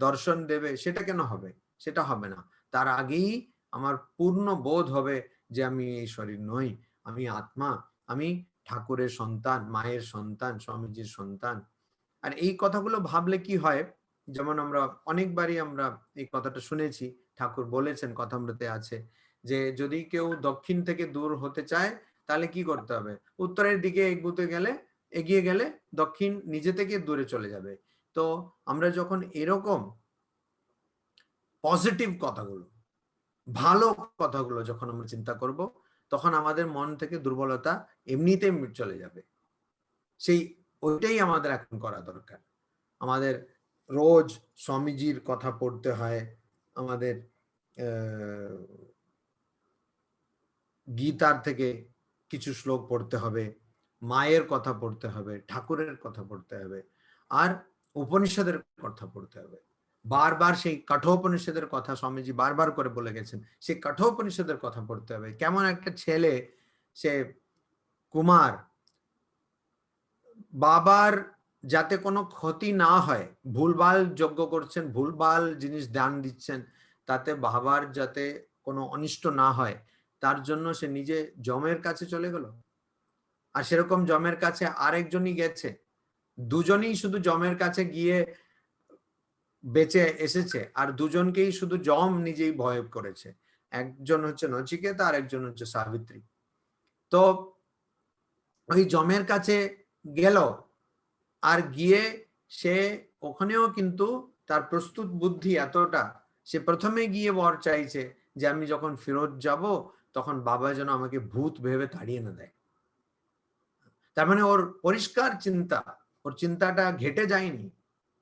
দর্শন দেবে সেটা কেন হবে? সেটা হবে না। তার আগেই আমার পূর্ণ বোধ হবে যে আমি এই শরীর নই, আমি আত্মা, আমি ঠাকুরের সন্তান, মায়ের সন্তান, স্বামীজির সন্তান। আর এই কথাগুলো ভাবলে কি হয়, যেমন আমরা অনেকবারই আমরা এই কথাটা শুনেছি, ঠাকুর বলেছেন কথামৃতে আছে যে যদি কেউ দক্ষিণ থেকে দূর হতে চায় তাহলে কি করতে হবে? উত্তরের দিকে এগিয়ে গেলে দক্ষিণ নিজে থেকে দূরে চলে যাবে। তো আমরা যখন এরকম পজিটিভ কথাগুলো, ভালো কথাগুলো যখন আমরা চিন্তা করব, তখন আমাদের মন থেকে দুর্বলতা এমনিতেই চলে যাবে। সেই ওইটাই আমাদের এখন করা দরকার। আমাদের রোজ স্বামীজির কথা পড়তে হয়, আমাদের গীতার থেকে কিছু শ্লোক পড়তে হবে, মায়ের কথা পড়তে হবে, ঠাকুরের কথা পড়তে হবে, আর উপনিষদের কথা পড়তে হবে। বারবার সেই কঠোপনিষদের কথা স্বামীজি বারবার করে বলে গেছেন, সেই কঠোপনিষদের কথা পড়তে হবে। কেমন একটা ছেলে, সে কুমার, বাবার যাতে কোনো ক্ষতি না হয়, ভুলভাল যজ্ঞ করছেন, ভুলভাল জিনিস দান দিচ্ছেন, তাতে বাবার যাতে কোনো অনিষ্ট না হয়, তার জন্য সে নিজে যমের কাছে চলে গেল। আর সেরকম যমের কাছে আরেকজনই গেছে, দুজনেই শুধু যমের কাছে গিয়ে বেঁচে এসেছে, আর দুজনকেই শুধু যম নিজেই ভয় করেছে। একজন হচ্ছে নচিকেতা আর একজন হচ্ছে সাবিত্রী। তো ওই যমের কাছে গেল, আর গিয়ে সে ওখানেও কিন্তু তার প্রস্তুত বুদ্ধি এতটা, সে প্রথমে গিয়ে বর চাইছে যে আমি যখন ফেরত যাব তখন বাবা যেন আমাকে ভূত ভেবে তাড়িয়ে না দেয়। তার মানে ওর পরিষ্কার চিন্তা, ওর চিন্তাটা ঘেটে যায়নি,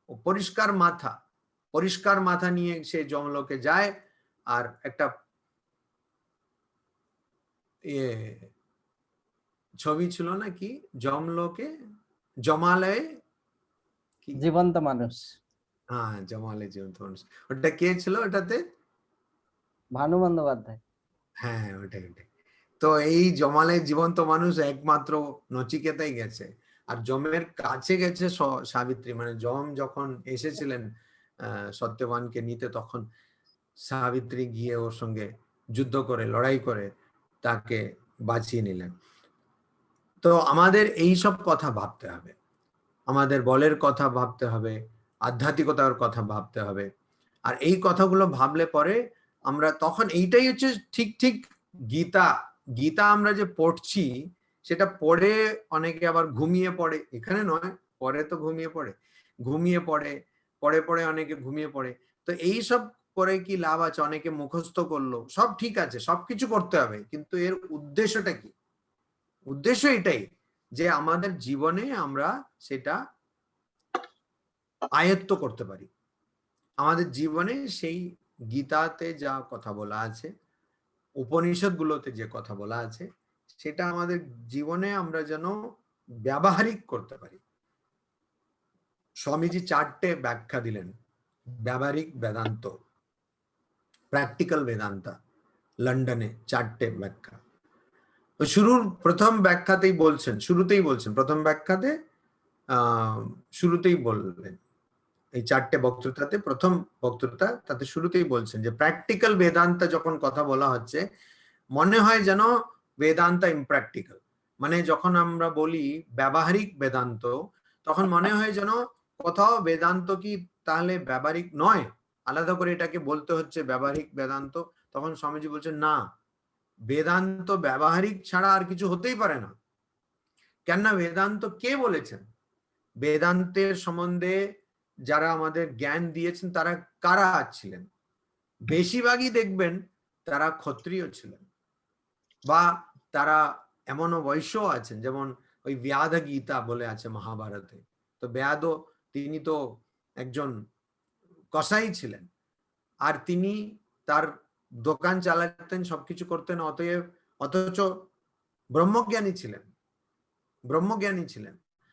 ও পরিষ্কার মাথা নিয়ে সে যমলোকে যায়। আর একটা ছবি ছিল না কি, জমলোকে জমালয়ে কি, জীবন্ত মানুষ। হ্যাঁ জমালয়ে জীবন্ত মানুষ, ওটা কে ছিল ওটাতে? ভানু বন্দ্যোপাধ্যায়। হ্যাঁ ওটাই ওটাই। তো এই জমালে জীবন্ত মানুষ একমাত্র নচিকেতাই গেছে, আর যমের কাছে গেছে সাবিত্রী, মানে যম যখন এসেছিলেন সত্যবানকে নিতে, তখন সাবিত্রী গিয়ে ওর সঙ্গে যুদ্ধ করে লড়াই করে তাকে বাঁচিয়ে নিলেন। তো আমাদের এই সব কথা ভাবতে হবে, আমাদের বলের কথা ভাবতে হবে, আধ্যাত্মিকতার কথা ভাবতে হবে। আর এই কথাগুলো ভাবলে পরে আমরা তখন, এইটাই হচ্ছে ঠিক ঠিক গীতা। গীতা আমরা যে পড়ছি সেটা পড়ে অনেকে আবার ঘুমিয়ে পড়ে, এখানে নয়, পরে তো ঘুমিয়ে পড়ে, ঘুমিয়ে পড়ে, পড়ে পড়ে অনেকে ঘুমিয়ে পড়ে। তো এই সব করে কি লাভ আছে? অনেকে মুখস্থ করলো, সব ঠিক আছে, সবকিছু করতে হবে, কিন্তু এর উদ্দেশ্যটা কি? উদ্দেশ্য এটাই যে আমাদের জীবনে আমরা সেটা আয়ত্ত করতে পারি। আমাদের জীবনে সেই গীতাতে যা কথা বলা আছে, উপনিষদ গুলোতে যে কথা বলা আছে, সেটা আমাদের জীবনে আমরা যেন ব্যবহারিক করতে পারি। স্বামীজি 4টে ব্যাখ্যা দিলেন, ব্যবহারিক বেদান্ত, প্র্যাকটিক্যাল বেদান্তা, লন্ডনে 4টে ব্যাখ্যা। তো প্রথম ব্যাখ্যাতেই বলছেন, প্রথম ব্যাখ্যাতে শুরুতেই বললেন, এই 4টে বক্তৃতাতে প্রথম বক্তৃতা তাতে শুরুতেই বলছেন যে প্র্যাকটিক্যাল বেদান্তা যখন কথা বলা হচ্ছে, মনে হয় যেন বেদান্তা ইমপ্র্যাকটিক্যাল। মানে যখন আমরা বলি ব্যবহারিক বেদান্ত, তখন মনে হয় যেন কোথাও বেদান্ত কি তাহলে ব্যবহারিক নয়, আলাদা করে এটাকে বলতে হচ্ছে ব্যবহারিক বেদান্ত। তখন স্বামীজি বলছেন না, বেদান্ত ব্যবহারিক ছাড়া আর কিছু হতেই পারে না। কেননা বেদান্ত কে বলেছেন? বেদান্তের সম্বন্ধে যারা আমাদের জ্ঞান দিয়েছেন তারা কারা ছিলেন? বেশিরভাগই দেখবেন তারা ক্ষত্রিয় ছিলেন, বা তারা এমনও বৈশ্য আছেন, যেমন ওই ব্যাধ গীতা বলে আছে মহাভারতে। তো ব্যাধ, তিনি তো একজন কসাই ছিলেন, আর তিনি তার দোকান চালাতেন, সবকিছু করতেন, অথচ ব্রহ্মজ্ঞানী ছিলেন,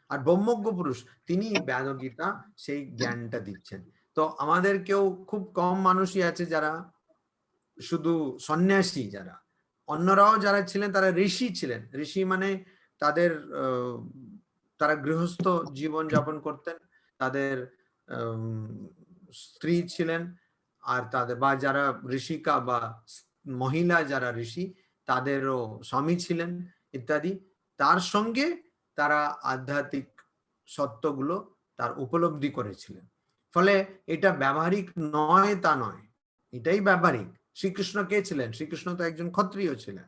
আর ব্রহ্মজ্ঞ পুরুষ, তিনি বেদগীতা সেই জ্ঞানটা দিচ্ছেন। তো আমাদের কেউ খুব কম মানুষই আছে যারা শুধু সন্ন্যাসী, যারা অন্যরাও যারা ছিলেন তারা ঋষি ছিলেন। ঋষি মানে তাদের তারা গৃহস্থ জীবন যাপন করতেন, তাদের স্ত্রী ছিলেন, আর তাদের বা যারা ঋষিকা বা মহিলা যারা ঋষি, তাদেরও স্বামী ছিলেন ইত্যাদি। তার সঙ্গে তারা আধ্যাত্মিক সত্যগুলো তার উপলব্ধি করেছিলেন। ফলে এটা ব্যবহারিক নয় তা নয়, এটাই ব্যবহারিক। শ্রীকৃষ্ণ কে ছিলেন? শ্রীকৃষ্ণ তো একজন ক্ষত্রিয় ছিলেন।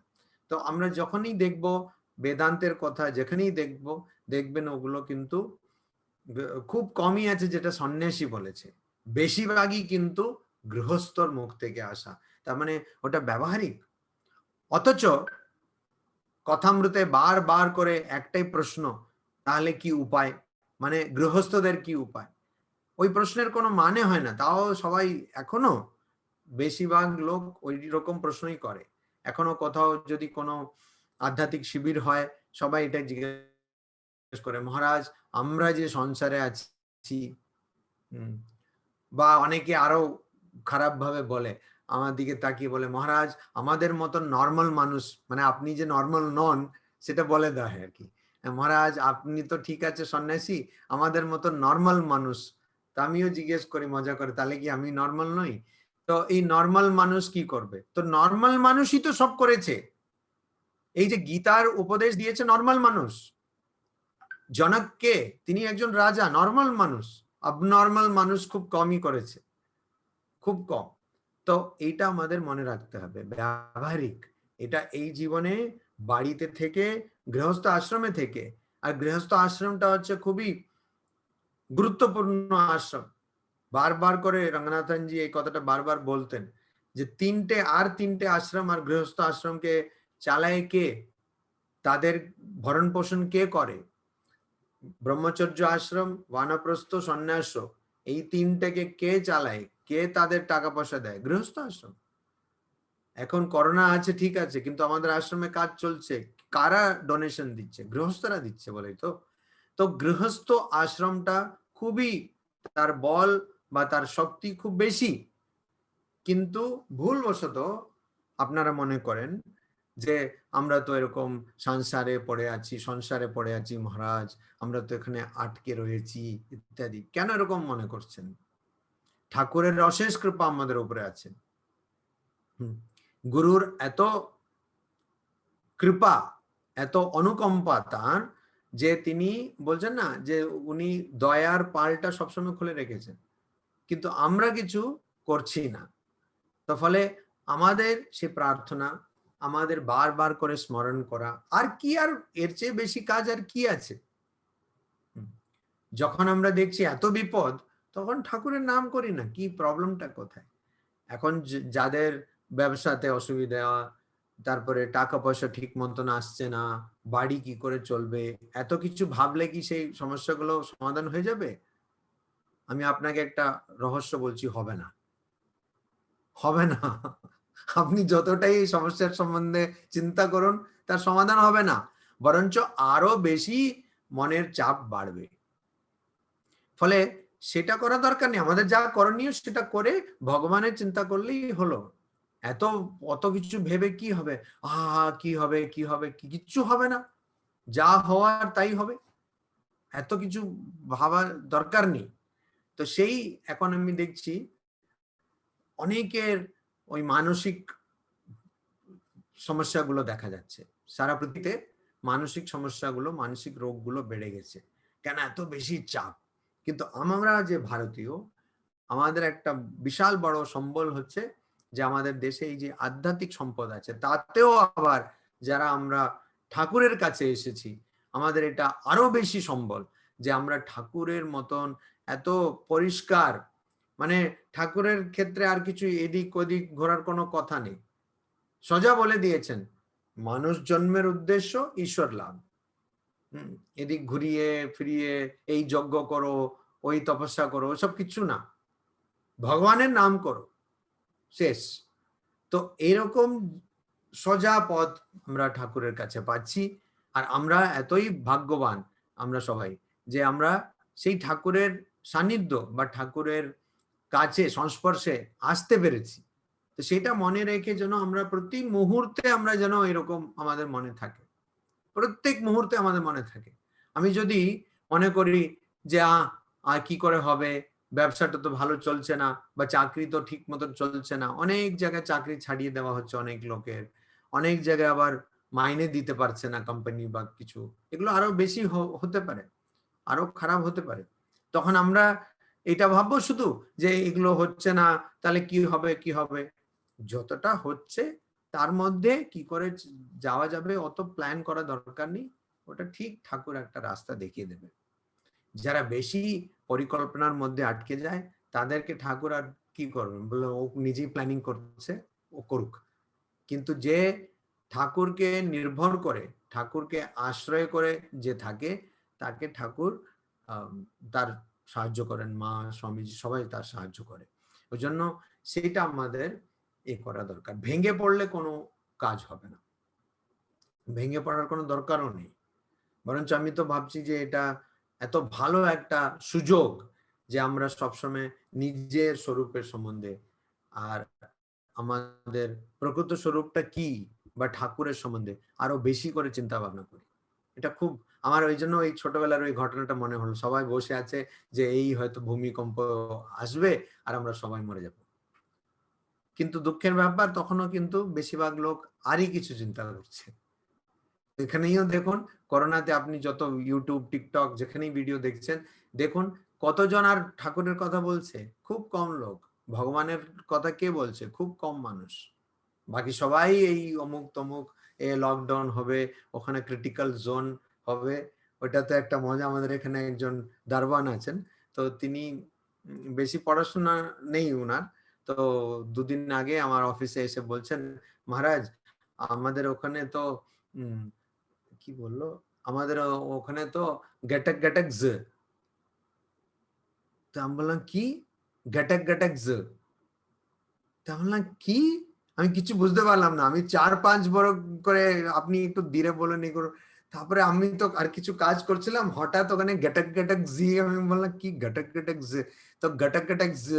তো আমরা যখনই দেখব বেদান্তের কথা, যেখানেই দেখবেন ওগুলো কিন্তু খুব কমই আছে যেটা সন্ন্যাসী বলেছে, বেশিরভাগই কিন্তু গৃহস্থর মুখ থেকে আসা। তার মানে ওটা ব্যবহারিক। অথচ কথামৃতে বারবার করে একটাই প্রশ্ন, তাহলে কি উপায়, মানে গৃহস্থদের কি উপায়? ওই প্রশ্নের কোনো মানে হয় না, তাও সবাই এখনো বেশিরভাগ লোক ওই রকম প্রশ্নই করে। এখনো কোথাও যদি কোনো আধ্যাত্মিক শিবির হয়, সবাই এটা জিজ্ঞেস করে, মহারাজ আমরা যে সংসারে আছি, বা অনেকে আরো খারাপ ভাবে বলে, আমার দিকে তাকিয়ে বলে, মহারাজ আমাদের মতো নর্মাল মানুষ, মানে আপনি যে নর্মাল নন সেটা বলে দেয় আর কি। মহারাজ আপনি তো ঠিক আছে সন্ন্যাসী, আমাদের মতো নর্মাল মানুষ। তা আমিও জিজ্ঞেস করি মজা করে, তাহলে কি আমি নর্মাল নই? তো এই নর্মাল মানুষ কি করবে? তো নর্মাল মানুষই তো সব করেছে। এই যে গীতার উপদেশ দিয়েছে নর্মাল মানুষ। জনককে, তিনি একজন রাজা, নর্মাল মানুষ। আবনর্মাল মানুষ খুব কমই করেছে, খুব কম। তো এইটা আমাদের মনে রাখতে হবে, ব্যবহারিক। এটা এই জীবনে বাড়িতে থেকে, গৃহস্থ আশ্রমে থেকে, আর গৃহস্থ আশ্রমটা হচ্ছে খুবই গুরুত্বপূর্ণ আশ্রম। বারবার করে রঙ্গনাথনজি এই কথাটা বারবার বলতেন যে তিনটে আশ্রম আর গৃহস্থ আশ্রমকে চালায় কে, তাদের ভরণ পোষণ কে করে? ব্রহ্মচর্য আশ্রম, বানপ্রস্থ, সন্ন্যাস, এই তিনটেকে কে চালায়, কে তাদের টাকা পয়সা দেয়? গৃহস্থ আশ্রম। এখন করোনা আছে ঠিক আছে, কিন্তু আমাদের আশ্রমে কাজ চলছে, কারা ডোনেশন দিচ্ছে? গৃহস্থরা দিচ্ছে বলেই তো। তো গৃহস্থ আশ্রমটা খুবই, তার বল বা তার শক্তি খুব বেশি, কিন্তু ভুলবশত আপনারা মনে করেন যে আমরা তো এরকম সংসারে পড়ে আছি মহারাজ, আমরা তো এখানে আটকে রয়েছি ইত্যাদি। কেন এরকম মনে করছেন? ঠাকুরের অশেষ কৃপা আমাদের উপরে আছে। গুরুর এত কৃপা, এত অনুকম্পা তার, যে তিনি বলছেন না যে উনি দয়ার পালটা সবসময় খুলে রেখেছেন, কিন্তু আমরা কিছু করছি না। তো ফলে আমাদের সে প্রার্থনা, আমাদের বারবার করে স্মরণ করা, আর কি, আর এর চেয়ে বেশি কাজ আর কি আছে? যখন আমরা দেখছি এত বিপদ, তখন ঠাকুরের নাম করি না, কি প্রবলেমটা কোথায়? এখন যাদের ব্যবসাতে অসুবিধা, তারপরে টাকা পয়সা ঠিক মতন আসছে না, বাড়ি কি করে চলবে, এত কিছু ভাবলে কি সেই সমস্যাগুলো সমাধান হয়ে যাবে? আমি আপনাকে একটা রহস্য বলছি, হবে না, হবে না। আপনি যতটাই এই সমস্যার সম্বন্ধে চিন্তা করুন, তার সমাধান হবে না, বরঞ্চ আরো বেশি মনের চাপ বাড়বে। ফলে সেটা করা দরকার নেই, আমাদের যা করণীয় সেটা করে ভগবানের চিন্তা করলেই হলো। অত কিছু ভেবে কি হবে? কি হবে, কি হবে, কিচ্ছু হবে না, যা হওয়ার তাই হবে, এত কিছু ভাবার দরকার নেই। তো সেই এখন আমি দেখছি অনেকের ওই মানসিক সমস্যাগুলো দেখা যাচ্ছে, সারা পৃথিবীতে মানসিক সমস্যাগুলো, মানসিক রোগগুলো বেড়ে গেছে। কেন? এত বেশি চাপ। কিন্তু আমরা যে ভারতীয়, আমাদের একটা বিশাল বড় সম্বল হচ্ছে যে আমাদের দেশে এই যে আধ্যাত্মিক সম্পদ আছে, তাতেও আবার যারা আমরা ঠাকুরের কাছে এসেছি, আমাদের এটা আরো বেশি সম্বল যে আমরা ঠাকুরের মতন এত পরিষ্কার, মানে ঠাকুরের ক্ষেত্রে আর কিছু এদিক ওদিক ঘোরার কোনো কথা নেই, সোজা বলে দিয়েছেন মানুষ জন্মের উদ্দেশ্য ঈশ্বর লাভ। এদিক ঘুরিয়ে ফিরিয়ে এই যজ্ঞ করো, ওই তপস্যা করো, সব কিছু না, ভগবানের নাম করো, শেষ। তো এরকম সোজা পথ আমরা ঠাকুরের কাছে পাচ্ছি। আর আমরা এতই ভাগ্যবান আমরা সবাই, যে আমরা সেই ঠাকুরের সান্নিধ্য বা ঠাকুরের কাছে সংস্পর্শে আসতে পেরেছি। তো সেটা মনে রেখে যেন আমরা প্রতি মুহূর্তে আমরা যেন এরকম আমাদের মনে থাকে, প্রত্যেক মুহূর্তে আমাদের মনে থাকে। আমি যদি মনে করি যে আর কি করে হবে, ব্যবসাটা তো ভালো চলছে না, বা চাকরি তো ঠিক মতো চলছে না, অনেক জায়গায় চাকরি ছাড়িয়ে দেওয়া হচ্ছে অনেক লোকের, অনেক জায়গায় আবার মাইনে দিতে পারছে না কোম্পানি বা কিছু, এগুলো আরো বেশি হতে পারে, আরো খারাপ হতে পারে। তখন আমরা এটা ভাববো শুধু যে এগুলো হচ্ছে না, তাহলে কি হবে, কি হবে? যতটা হচ্ছে তার মধ্যে কি করে যাওয়া যাবে অত প্ল্যান করা দরকার নেই, ওটা ঠিক ঠাকুর একটা রাস্তা দেখিয়ে দেবে। যারা বেশি পরিকল্পনার মধ্যে আটকে যায়, তাদেরকে ঠাকুর আর কি করবেন, বলে ও নিজেই প্ল্যানিং করছে, ও করুক। কিন্তু যে ঠাকুরকে নির্ভর করে, ঠাকুরকে আশ্রয় করে যে থাকে, তাকে ঠাকুর তার সাহায্য করেন, মা স্বামীজি সবাই তার সাহায্য করে। ওই জন্য সেটা আমাদের করা দরকার। ভেঙে পড়লে কোনো কাজ হবে না, ভেঙে পড়ার কোনো দরকারও নেই, বরঞ্চ আমি তো ভাবছি যে এটা এত ভালো একটা সুযোগ যে আমরা সবসময় নিজের স্বরূপের সম্বন্ধে, আর আমাদের প্রকৃত স্বরূপটা কি বা ঠাকুরের সম্বন্ধে আরো বেশি করে চিন্তা ভাবনা করি। এটা খুব আমার ওই জন্য ওই ছোটবেলার ওই ঘটনাটা মনে হলো, সবাই বসে আছে যে এই হয়তো ভূমিকম্প আসবে আর আমরা সবাই মরে যাব, কিন্তু দুঃখের ব্যাপার তখনও কিন্তু বেশিরভাগ লোক আরই কিছু চিন্তা করছে। এখানেও দেখুন, করোনাতে আপনি যত ইউটিউব, টিকটক যেখানেই ভিডিও দেখছেন, দেখুন কতজন আর ঠাকুরের কথা বলছে? খুব কম লোক। ভগবানের কথা কে বলছে? খুব কম মানুষ। বাকি সবাই এই অমুক তমুক লকডাউন হবে, ওখানে ক্রিটিক্যাল জোন হবে। ওটা তো একটা মজা, আমাদের এখানে একজন দারোয়ান আছেন, তো তিনি বেশি পড়াশোনা নেই উনার, তো দুদিন আগে আমার অফিসে এসে বলছেন, মহারাজ আমাদের ওখানে তো কি বললো, আমাদের ওখানে তো গ্যাটাক গ্যাটাক জ। তো আমি বললাম কি গ্যাটাক গ্যাটাক জ? তা বললাম কি? আমি কিছু বুঝতে পারলাম না, আমি 4-5 বড় করে, আপনি একটু ধীরে বলেন এই করো। তারপরে আমি তো আর কিছু কাজ করছিলাম, হঠাৎ ওখানে গটক গটক জি, আমি বললাম কি গটক গটক জি, তো গটক গটক জি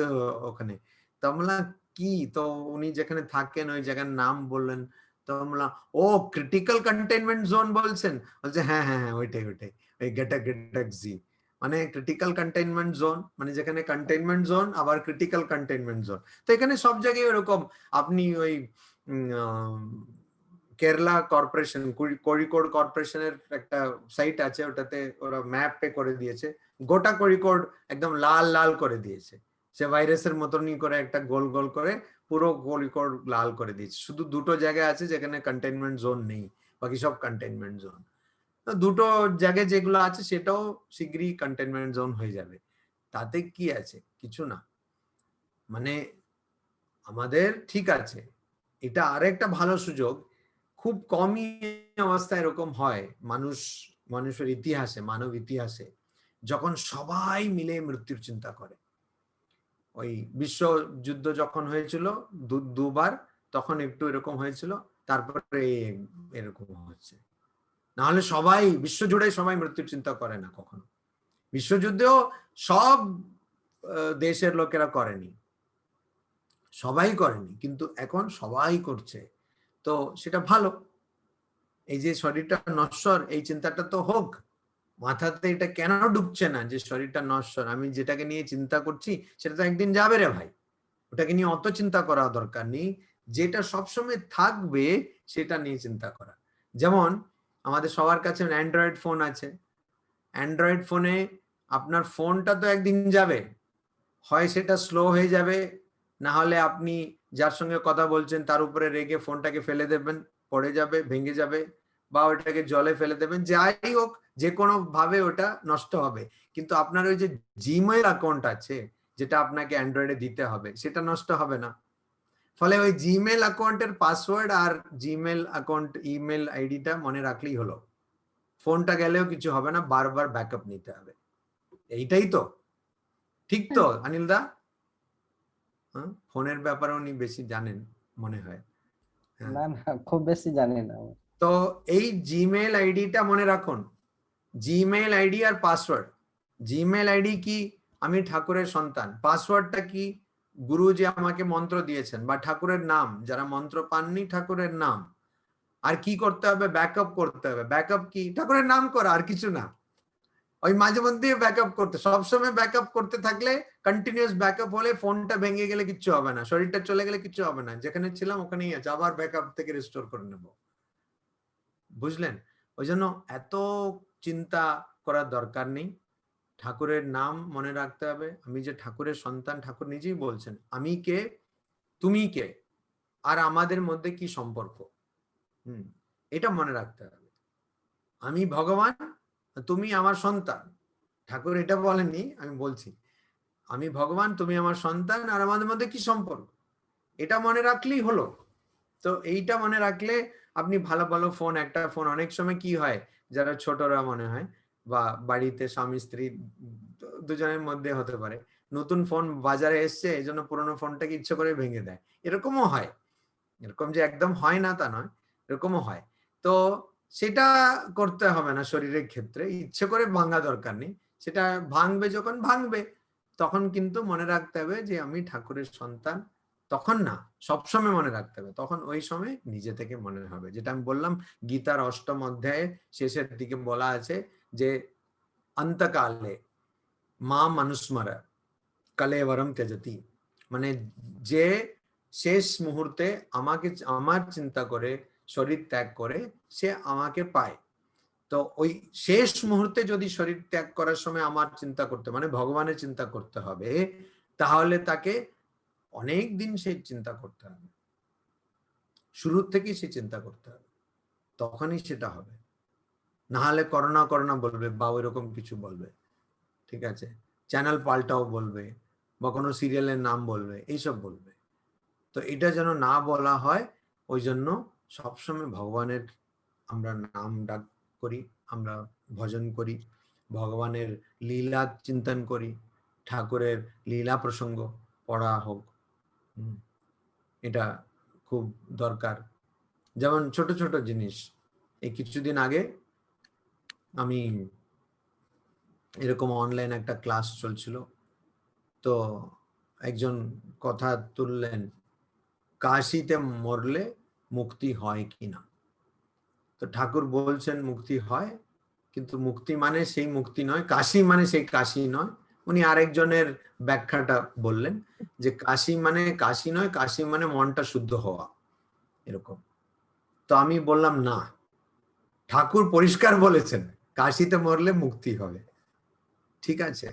ওখানে, তো আমি বললাম কি, তো উনি যেখানে থাকেন ওই জায়গার নাম বললেন, তো আমি বললাম ও ক্রিটিক্যাল কন্টেইনমেন্ট জোন বলছেন, বলছে হ্যাঁ হ্যাঁ হ্যাঁ ওইটাই ওইটাই, ওই গটক গটক জি, মানে ক্রিটিক্যাল কন্টেইনমেন্ট জোন, মানে যেখানে কন্টেইনমেন্ট জোন আবার ক্রিটিক্যাল কন্টেইনমেন্ট জোন। তো এখানে সব জায়গায় এরকম, আপনি ওই কেরালা কর্পোরেশন, কোড়িকোড কর্পোরেশনের একটা সাইট আছে, ওটাতে ওরা ম্যাপে করে দিয়েছে, গোটা কোড়িকোড একদম লাল লাল করে দিয়েছে, সে ভাইরাসের মতনই করে একটা গোল গোল করে পুরো কোড়িকোড লাল করে দিয়েছে। শুধু দুটো জায়গা আছে যেখানে কন্টেইনমেন্ট জোন নেই, বাকি সব কন্টেইনমেন্ট জোন। দুটো জায়গায় যেগুলো আছে সেটাও শীঘ্রই কন্টেইনমেন্ট জোন হয়ে যাবে, তাতে কি আছে, কিছু না। মানে আমাদের ঠিক আছে, এটা আরেকটা ভালো সুযোগ, খুব কমই অবস্থা এরকম হয় মানুষের ইতিহাসে, মানব ইতিহাসে, যখন সবাই মিলে মৃত্যুর চিন্তা করে। ওই বিশ্বযুদ্ধ যখন হয়েছিল দুবার, তখন একটু এরকম হয়েছিল, তারপরে এরকম হচ্ছে। নাহলে সবাই বিশ্বজুড়ে সবাই মৃত্যুর চিন্তা করে না কখনো। বিশ্বযুদ্ধেও সব দেশের লোকেরা করেনি, সবাই করেনি, কিন্তু এখন সবাই করছে, তো সেটা ভালো। এই যে শরীরটা নশ্বর, এই চিন্তাটা তো হোক মাথাতে, এটা কেন ঢুকছে না যে শরীরটা নশ্বর, আমি যেটাকে নিয়ে চিন্তা করছি সেটা তো একদিন যাবে রে ভাই, ওটাকে নিয়ে অত চিন্তা করা দরকার নেই, যেটা সবসময় থাকবে সেটা নিয়ে চিন্তা করা। যেমন আমাদের সবার কাছে অ্যান্ড্রয়েড ফোন আছে, অ্যান্ড্রয়েড ফোনে আপনার ফোনটা তো একদিন যাবে, হয় সেটা স্লো হয়ে যাবে, না হলে আপনি যার সঙ্গে কথা বলছেন তার উপরে রেগে ফোনটাকে ফেলে দেবেন, পড়ে যাবে, ভেঙে যাবে, বা ওটাকে জলে ফেলে দেবেন, যাই হোক যে কোনো ভাবে ওটা নষ্ট হবে। কিন্তু আপনার ওই যে জিমেইল অ্যাকাউন্ট আছে যেটা আপনাকে অ্যান্ড্রয়েডে দিতে হবে, সেটা নষ্ট হবে না। ফলে ওই জিমেইল অ্যাকাউন্টের পাসওয়ার্ড আর জিমেইল অ্যাকাউন্ট ইমেল আইডিটা মনে রাখলেই হলো, ফোনটা গেলেও কিছু হবে না, বারবার ব্যাকআপ নিতে হবে। এইটাই তো ঠিক তো অনিল দা? ফোনের ব্যাপারে উনি বেশি জানেন মনে হয়। হ্যাঁ, না না, খুব বেশি জানি না। তো এই জিমেইল আইডিটা মনে রাখুন, জিমেইল আইডি আর পাসওয়ার্ড। জিমেইল আইডি কি, আমি ঠাকুরের সন্তান, পাসওয়ার্ডটা কি, গুরু যে আমাকে মন্ত্র দিয়েছেন, বা ঠাকুরের নাম, যারা মন্ত্র পাননি ঠাকুরের নাম। আর কি করতে হবে, ব্যাকআপ করতে হবে। ব্যাকআপ কি, ঠাকুরের নাম করা, আর কিছু না। ওই মাঝে মধ্যে ব্যাকআপ করতে, সবসময় ব্যাকআপ করতে থাকলে, কন্টিনিউয়াস ব্যাকআপ হলে, ফোনটা ভেঙে গেলে কিচ্ছু হবে না, শরীরটা চলে গেলে কিচ্ছু হবে না, যেখানে ছিলাম ওখানেই আছে, আবার ব্যাকআপ থেকে রিস্টোর করে নেব। বুঝলেন? ওই জন্য এত চিন্তা করার দরকার নেই, ঠাকুরের নাম মনে রাখতে হবে। আমি যে ঠাকুরের সন্তান, ঠাকুর নিজেই বলছেন আমি কে, তুমি কে, আর আমাদের মধ্যে কি সম্পর্ক, এটা মনে রাখতে হবে। আমি ভগবান, তুমি আমার সন্তান। ঠাকুর এটা বলেননি, আমি বলছি আমি ভগবান, তুমি আমার সন্তান, আর আমাদের মধ্যে কি সম্পর্ক, এটা মনে রাখলেই হলো। তো এইটা মনে রাখলে আপনি ভালো ভালো ফোন, একটা ফোন অনেক সময় কি হয়, যারা ছোটরা মনে হয়, বা বাড়িতে স্বামী স্ত্রী দুজনের মধ্যে হতে পারে, নতুন ফোন বাজারে এসছে, এই জন্য পুরোনো ফোনটাকে ইচ্ছে করে ভেঙে দেয়, এরকমও হয়। এরকম যে একদম হয় না তা নয়, এরকমও হয়। তো সেটা করতে হবে না শরীরের ক্ষেত্রে, ইচ্ছে করে ভাঙা দরকার নেই, সেটা ভাঙবে যখন ভাঙবে, তখন কিন্তু মনে রাখতে হবে যে আমি ঠাকুরের সন্তান। তখন না, সবসময় মনে রাখতে হবে, তখন ওই সময় নিজে থেকে মনে হবে, যেটা আমি বললাম গীতার 8ম অধ্যায়ে শেষের দিকে বলা আছে যে অন্তকালে মা মানুস্মরা কলেবরম ত্যজতি, মানে যে শেষ মুহূর্তে আমাকে, আমার চিন্তা করে শরীর ত্যাগ করে, সে আমাকে পায়। তো ওই শেষ মুহূর্তে যদি শরীর ত্যাগ করার সময় আমার চিন্তা করতে, মানে ভগবানের চিন্তা করতে হবে, তাহলে তাকে অনেক দিন সেই চিন্তা করতে হবে, শুরুর থেকেই সে চিন্তা করতে হবে, তখনই সেটা হবে। না হলে করোনা করোনা বলবে, বা ওইরকম কিছু বলবে, ঠিক আছে, চ্যানেল পাল্টাও বলবে, বা কোনো সিরিয়ালের নাম বলবে, এইসব বলবে। তো এটা যেন না বলা হয়, ওই জন্য সবসময় ভগবানের আমরা নাম ডাক করি, আমরা ভজন করি, ভগবানের লীলা চিন্তন করি, ঠাকুরের লীলা প্রসঙ্গ পড়া হোক, এটা খুব দরকার। যেমন ছোট ছোট জিনিস, এই কিছুদিন আগে আমি এরকম অনলাইন একটা ক্লাস চলছিল, তো একজন কথা তুললেন, কাশিতে মরলে মুক্তি হয় কিনা। তো ঠাকুর বলছেন মুক্তি হয়, কিন্তু মুক্তি মানে সেই মুক্তি নয়, কাশি মানে সেই কাশি নয়। উনি আরেকজনের ব্যাখ্যাটা বললেন যে কাশি মানে কাশি নয়, কাশি মানে মনটা শুদ্ধ হওয়া, এরকম। তো আমি বললাম না, ঠাকুর পরিষ্কার বলেছেন কাশিতে মরলে মুক্তি হবে। ঠিক আছে,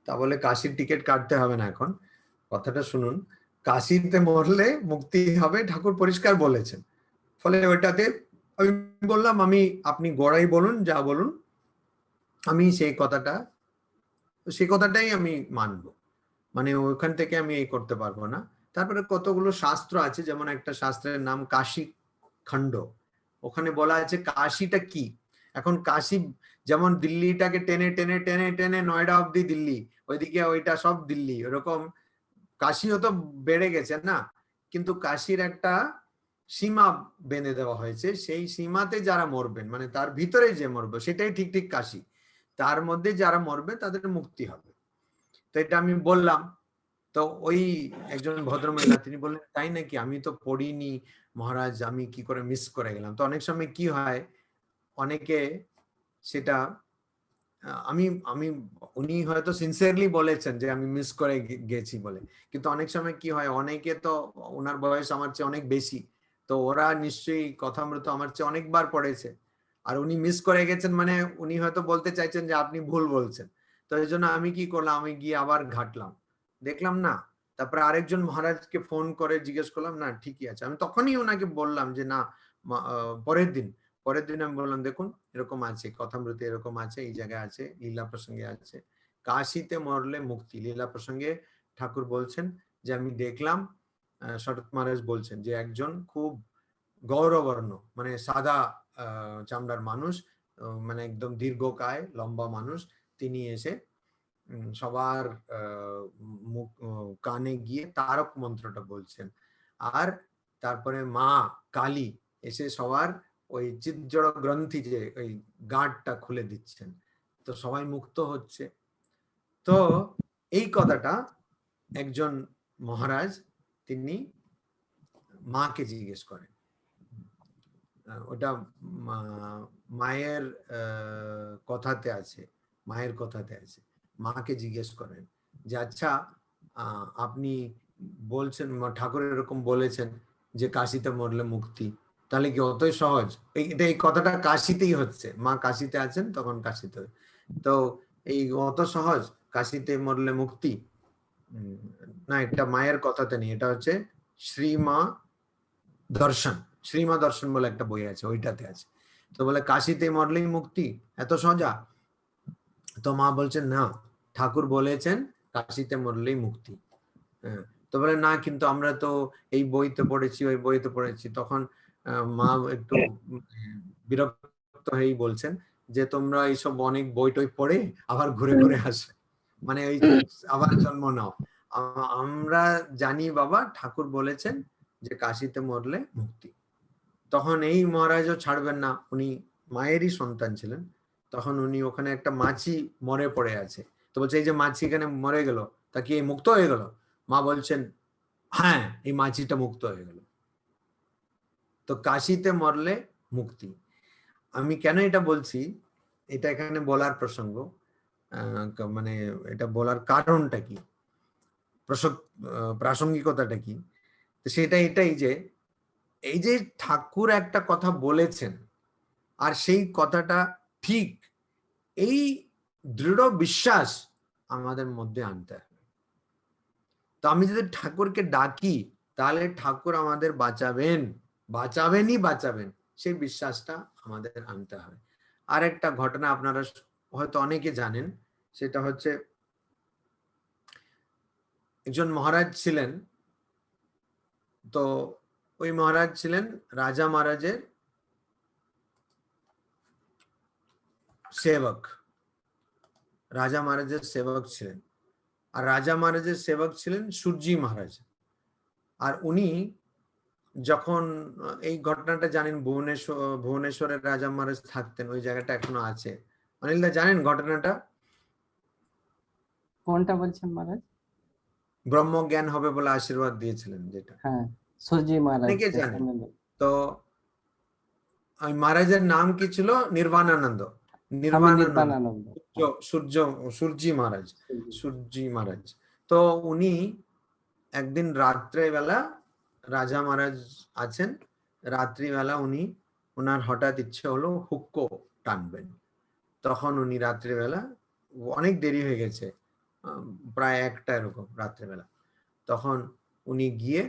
তা বলে কাশির টিকিট কাটতে হবে না। এখন কথাটা শুনুন, কাশিতে মরলে মুক্তি হবে ঠাকুর পরিষ্কার বলেছেন। ফলে ওইটাতে আমি বললাম, আপনি গোড়াই বলুন, যা বলুন, আমি সেই কথাটাই আমি মানবো, মানে ওইখান থেকে আমি এই করতে পারবো না। তারপরে কতগুলো শাস্ত্র আছে, যেমন একটা শাস্ত্রের নাম কাশী খণ্ড, ওখানে বলা আছে কাশিটা কি। এখন কাশি যেমন দিল্লিটাকে টেনে টেনে টেনে টেনে নয়ডা অব্দি দিল্লি, ওইদিকে ওইটা সব দিল্লি, ওরকম কাশিও তো বেড়ে গেছে না, কিন্তু কাশির একটা সীমা বেঁধে দেওয়া হয়েছে, সেই সীমাতে যারা মরবেন, মানে তার ভিতরে যে মরবে সেটাই ঠিক ঠিক কাশি, তার মধ্যে যারা মরবে তাদের মুক্তি হবে। তো এটা আমি বললাম। তো ওই একজন ভদ্রমহিলা তিনি বললেন, তাই নাকি, আমি তো পড়িনি মহারাজ, আমি কি করে মিস করে গেলাম। তো অনেক সময় কি হয়, অনেকে সেটা আমি আমি উনি হয়তো সিনসিয়ারলি বলেছেন যে আমি মিস করে গেছি বলে, কিন্তু অনেক সময় কি হয়, অনেকে তো ওনার বয়স আমার চেয়ে অনেক বেশি, তো ওরা নিশ্চয়ই কথামৃত আমার চেয়ে অনেকবার পড়েছে, আর উনি মিস করে গেছেন, মানে উনি হয়তো বলতে চাইছেন যে আপনি ভুল বলছেন। তো এই জন্য আমি কি করলাম, আমি গিয়ে আবার ঘাটলাম, দেখলাম না। তারপরে আরেকজন মহারাজকে ফোন করে জিজ্ঞেস করলাম, না ঠিকই আছে। আমি তখনই ওনাকে বললাম যে না, পরের দিন আমি বললাম, দেখুন এরকম আছে, কথামৃতে এরকম আছে, এই জায়গায় আছে, লীলা প্রসঙ্গে আছে, কাশিতে মরলে মুক্তি। লীলা প্রসঙ্গে ঠাকুর বলছেন যে আমি দেখলাম, শরৎ মহারাজ বলছেন যে একজন খুব গৌরবর্ণ, মানে সাদা চামড়ার মানুষ, মানে একদম দীর্ঘকায় লম্বা মানুষ, তিনি এসে সবার মুখ কানে গিয়ে তারক মন্ত্রটা বলছেন, আর তারপরে মা কালী এসে সবার ওই চিৎজড় গ্রন্থি, যে ওই গাঁটটা খুলে দিচ্ছেন, তো সবাই মুক্ত হচ্ছে। তো এই কথাটা একজন মহারাজ তিনি মাকে জিজ্ঞেস করেন, ওটা মায়ের কথাতে আছে, মায়ের কথাতে আছে, মাকে জিজ্ঞেস করেন যে আচ্ছা, আপনি বলছেন ঠাকুর এরকম বলেছেন যে কাশিতে মরলে মুক্তি, তাহলে কি অতই সহজ? এই কথাটা কাশিতেই হচ্ছে, মা কাশিতে আছেন তখন কাশিতে, তো এই অত সহজ কাশিতে মরলে মুক্তি? না, এটা মায়ের কথাতে নেই, এটা হচ্ছে শ্রীমা দর্শন, শ্রীমা দর্শন বলে একটা বই আছে, ওইটাতে আছে। তো বলে কাশিতে মরলেই মুক্তি, এত সোজা? তো মা বলছেন না, ঠাকুর বলেছেন কাশিতে মরলেই মুক্তি। হ্যাঁ, তো বলে না, কিন্তু আমরা তো এই বইতে পড়েছি, ওই বইতে পড়েছি। তখন মা একটু বিরক্ত হয়েই বলছেন যে তোমরা এইসব অনেক বই টই পড়ে আবার ঘুরে ঘুরে আসে, মানে ওই আবার জন্ম নাও। আমরা জানি বাবা, ঠাকুর বলেছেন যে কাশিতে মরলে মুক্তি। তখন এই মহারাজও ছাড়বেন না, উনি মায়েরই সন্তান ছিলেন, তখন উনি ওখানে একটা মাছি মরে পড়ে আছে, তো বলছে এই যে মাছি এখানে মরে গেল, তা কি এই মুক্ত হয়ে গেল? মা বলছেন হ্যাঁ, এই মাছিটা মুক্ত হয়ে গেল। তো কাশিতে মরলে মুক্তি। আমি কেন এটা বলছি, এটা এখানে বলার প্রসঙ্গ, মানে এটা বলার কারণটা কি, প্রাসঙ্গিকতাটা কি, সেটা এটাই যে এই যে ঠাকুর একটা কথা বলেছেন আর সেই কথাটা ঠিক, এই দৃঢ় বিশ্বাস আমাদের মধ্যে আনতে হবে। তো আমি যদি ঠাকুরকে ডাকি, তাহলে ঠাকুর আমাদের বাঁচাবেনই বাঁচাবেন, সেই বিশ্বাসটা আমাদের আনতে হবে। আর একটা ঘটনা আপনারা হয়তো অনেকে জানেন, সেটা হচ্ছে একজন মহারাজ ছিলেন, তো ওই মহারাজ ছিলেন রাজা মহারাজের সেবক, রাজা মহারাজের সেবক ছিলেন, আর রাজা মহারাজের সেবক ছিলেন সূর্যি মহারাজ। আর উনি যখন এই ঘটনাটা জানেন, ভুবনেশ্বরের রাজা মহারাজ থাকতেন, ওই জায়গাটা এখনো আছে। অনিলদা জানেন ঘটনাটা? কোনটা বলছেন মহারাজ? ব্রহ্মজ্ঞান হবে বলে আশীর্বাদ দিয়েছিলেন যেটা, হ্যাঁ, সূর্যি মহারাজ অনেকে জানেন। জেসলমের। তো ওই মহারাজের নাম কি ছিল? নির্বাণানন্দ। স্বামী নির্বাণানন্দ নির্বাণানন্দ। সূর্য সূর্যি মহারাজ, সূর্যি। সূর্যি মহারাজ। তো উনি একদিন রাত্রেবেলা, রাজা মহারাজ আছেন, রাত্রিবেলা উনি, ওনার হঠাৎ ইচ্ছে হলো হুক্কো টানবেন। তখন উনি রাত্রিবেলা, অনেক দেরি হয়ে গেছে, প্রায় 1টা এরকম রাত্রিবেলা, তখন উনি গিয়ে,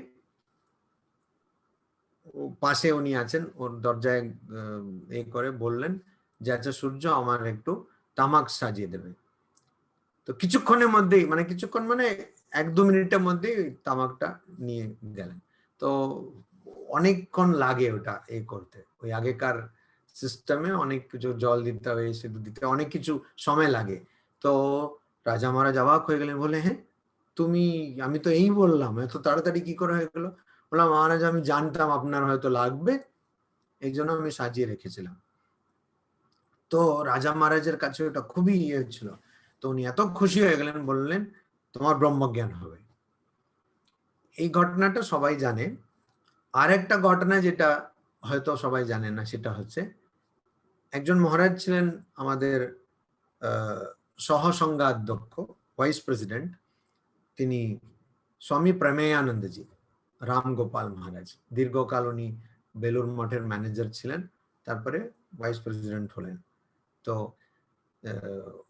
পাশে উনি আছেন, ওর দরজায় এ করে বললেন যে আচ্ছা সূর্য, আমার একটু তামাক সাজিয়ে দেবে। তো কিছুক্ষণের মধ্যেই, মানে কিছুক্ষণ মানে 1-2 মিনিটের মধ্যেই তামাকটা নিয়ে গেলেন। তো অনেকক্ষণ লাগে ওটা এ করতে, ওই আগেকার সিস্টেমে অনেক কিছু জল দিতে হবে, সেতু দিতে অনেক কিছু সময় লাগে। তো রাজা মহারাজ অবাক হয়ে গেলেন, বলে হ্যাঁ তুমি, আমি তো এই বললাম, এত তাড়াতাড়ি কি করে হয়ে গেল? বললাম মহারাজ আমি জানতাম আপনার হয়তো লাগবে, এই জন্য আমি সাজিয়ে রেখেছিলাম। তো রাজা মহারাজের কাছে ওটা খুবই ইয়ে ছিল। তো উনি এত খুশি হয়ে গেলেন, বললেন তোমার ব্রহ্মজ্ঞান হবে। এই ঘটনাটা সবাই জানে। আর একটা ঘটনা যেটা হয়তো সবাই জানে না, সেটা হচ্ছে একজন মহারাজ ছিলেন আমাদের সহসংঘাধ্যক্ষ, ভাইস প্রেসিডেন্ট, তিনি স্বামী প্রমেয়ানন্দজি, রামগোপাল মহারাজ। দীর্ঘকাল উনি বেলুর মঠের ম্যানেজার ছিলেন, তারপরে ভাইস প্রেসিডেন্ট হলেন, তো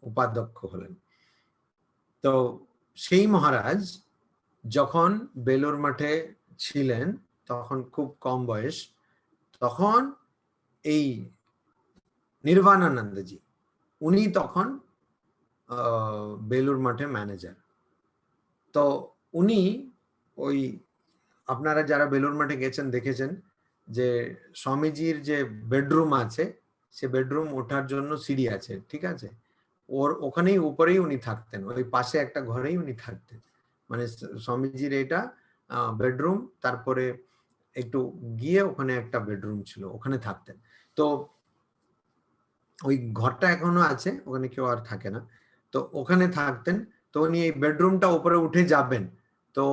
উপাধ্যক্ষ হলেন। তো সেই মহারাজ যখন বেলুর মঠে ছিলেন, তখন খুব কম বয়স, তখন এই নির্বাণানন্দজি, উনি তখন বেলুর মঠে ম্যানেজার। তো উনি ওই, আপনারা যারা বেলুর মঠে গেছেন দেখেছেন যে স্বামীজির যে বেডরুম আছে, সে বেডরুম ওঠার জন্য সিঁড়ি আছে, ঠিক আছে? ওখানেই উপরেই উনি থাকতেন, ওই পাশে একটা ঘরেই উনি থাকতেন। মানে স্বামীজির এটা বেডরুম, তারপরে একটু গিয়ে ওখানে একটা বেডরুম ছিল, ওখানে থাকতেন। তো ওই ঘরটা এখনো আছে, ওখানে কেউ আর থাকে না। তো ওখানে থাকতেন। তো উনি এই বেডরুমটা উপরে উঠে যাবেন, তো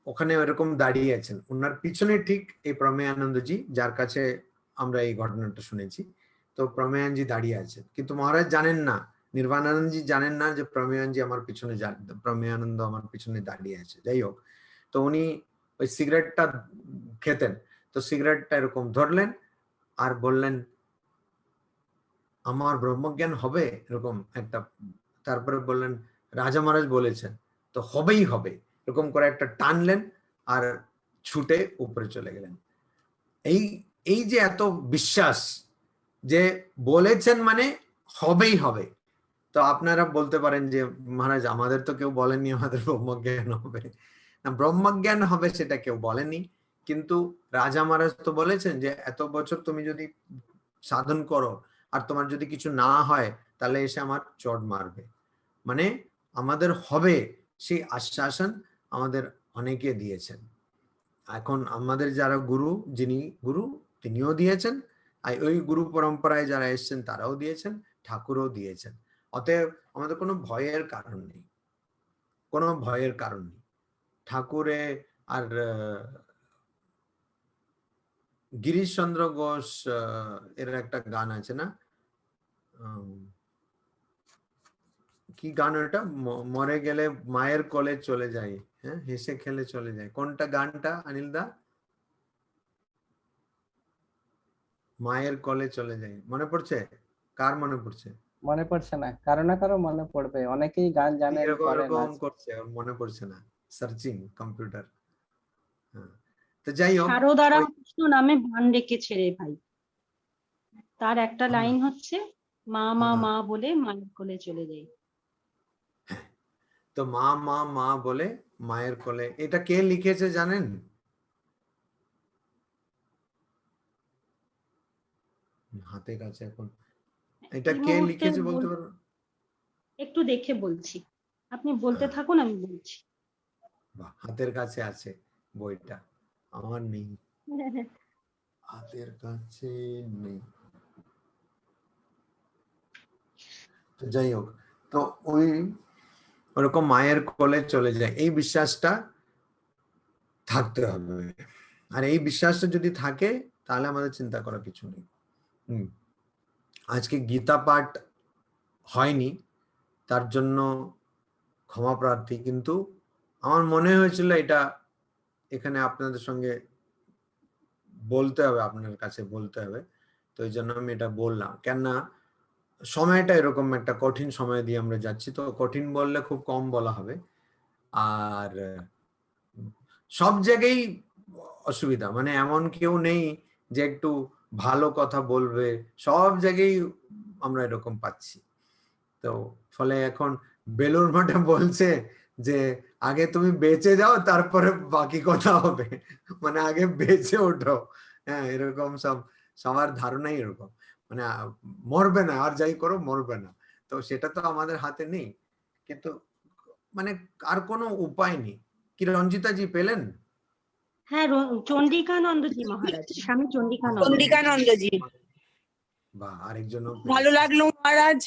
ওখানে ওরকম দাঁড়িয়ে আছেন, ওনার পিছনে ঠিক এই প্রমেয়ানন্দজি, যার কাছে আমরা এই ঘটনাটা শুনেছি। তো প্রমেয়ানজি দাঁড়িয়ে আছেন, কিন্তু মহারাজ জানেন না, নির্বাণানন্দজি জানেন না যে প্রমেয়ানজি আমার পিছনে, প্রমেয়ানন্দ আমার পিছনে দাঁড়িয়ে আছে। যাই হোক, তো উনি ওই সিগারেটটা খেতেন, তো সিগারেটটা এরকম ধরলেন আর বললেন আমার ব্রহ্মজ্ঞান হবে, এরকম একটা, তারপরে বললেন রাজা মহারাজ বলেছেন, তো হবেই হবে, এরকম করে একটা টানলেন আর ছুটে উপরে চলে গেলেন। এই এই যে এত বিশ্বাস, যে বলেছেন মানে হবেই হবে। তো আপনারা বলতে পারেন যে মহারাজ আমাদের তো কেউ বলেনি আমাদের ব্রহ্মজ্ঞান হবে। না, ব্রহ্মজ্ঞান হবে সেটা কেউ বলেনি, কিন্তু রাজা মহারাজ তো বলেছেন যে এত বছর তুমি যদি সাধন করো আর তোমার যদি কিছু না হয়, তাহলে এসে আমার চট মারবে। মানে আমাদের হবে, সেই আশ্বাসন আমাদের অনেকে দিয়েছেন। এখন আমাদের যারা গুরু, যিনি গুরু তিনিও দিয়েছেন, আর ওই গুরু পরম্পরায় যারা এসছেন তারাও দিয়েছেন, ঠাকুরও দিয়েছেন। অতএব আমাদের কোনো ভয়ের কারণ নেই, কোনো ভয়ের কারণ নেই। ঠাকুরে আর গিরিশ চন্দ্র ঘোষ এর একটা গান আছে না, কি গান ওটা, মরে গেলে মায়ের কোলে চলে যাই, হ্যাঁ হেসে খেলে চলে যায়, কোনটা গানটা অনিল দা? মায়ের কোলে চলে যাই, মনে পড়ছে? কার মনে পড়ছে? মনে পড়ছে না, কারো না কারো মনে পড়বে, অনেকেই গান জানেন, এরকম করেন এরকম আজ। করছে, ওর মনে পড়ছে না, সার্চিং কম্পিউটার। হ্যাঁ, তো যাই হোক, ওই সারদারাম কৃষ্ণ নামে বান রেখেছে রে ভাই, তার একটা লাইন হচ্ছে মা মা মা বলে মায়ের কোলে চলে যাই। তো মা মা মা বলে মায়ের কোলে, এটা কে লিখেছে জানেন? হাতে কাছে এখন, এটা এই কে মুহূর্তে লিখেছে বলতে পারো? একটু দেখে বলছি, আপনি বলতে হ্যাঁ, থাকুন, আমি বলছি। বাহ, হাতের কাছে আছে বইটা। আমার নেই, হাতের কাছে নেই। তো যাই হোক, তো ওই ওরকম মায়ের কোলে চলে যায়, এই বিশ্বাসটা থাকতে হবে। আর এই বিশ্বাসটা যদি থাকে তাহলে আমাদের চিন্তা করার কিছু নেই। আজকে গীতা পাঠ হয়নি, তার জন্য ক্ষমা প্রার্থী, কিন্তু আমার মনে হয়েছিল এটা এখানে আপনাদের সঙ্গে বলতে হবে, আপনার কাছে বলতে হবে। তো এই জন্য আমি এটা বললাম, কেননা সময়টা এরকম একটা কঠিন সময় দিয়ে আমরা যাচ্ছি। তো কঠিন বললে খুব কম বলা হবে। আর সব জায়গায় অসুবিধা, মানে এমন কেউ নেই যে একটু ভালো কথা বলবে, সব জায়গায় আমরা এরকম পাচ্ছি। তো ফলে এখন বেলুর মঠে বলছে যে আগে তুমি বেঁচে যাও, তারপরে বাকি কথা হবে, মানে আগে বেঁচে ওঠো। হ্যাঁ, এরকম সবার ধারণাই এরকম, মানে মরবে না, আর যাই করো মরবে না। তো সেটা তো আমাদের হাতে নেই, কিন্তু মানে আর কোনো উপায় নেই। কি রঞ্জিতা জি পেলেন? হ্যাঁ, চন্ডিকানন্দজি মহারাজ, স্বামী চন্ডিকানন্দ। চন্ডিকানন্দজি। বা আরেকজন ভালো লাগলো মহারাজ।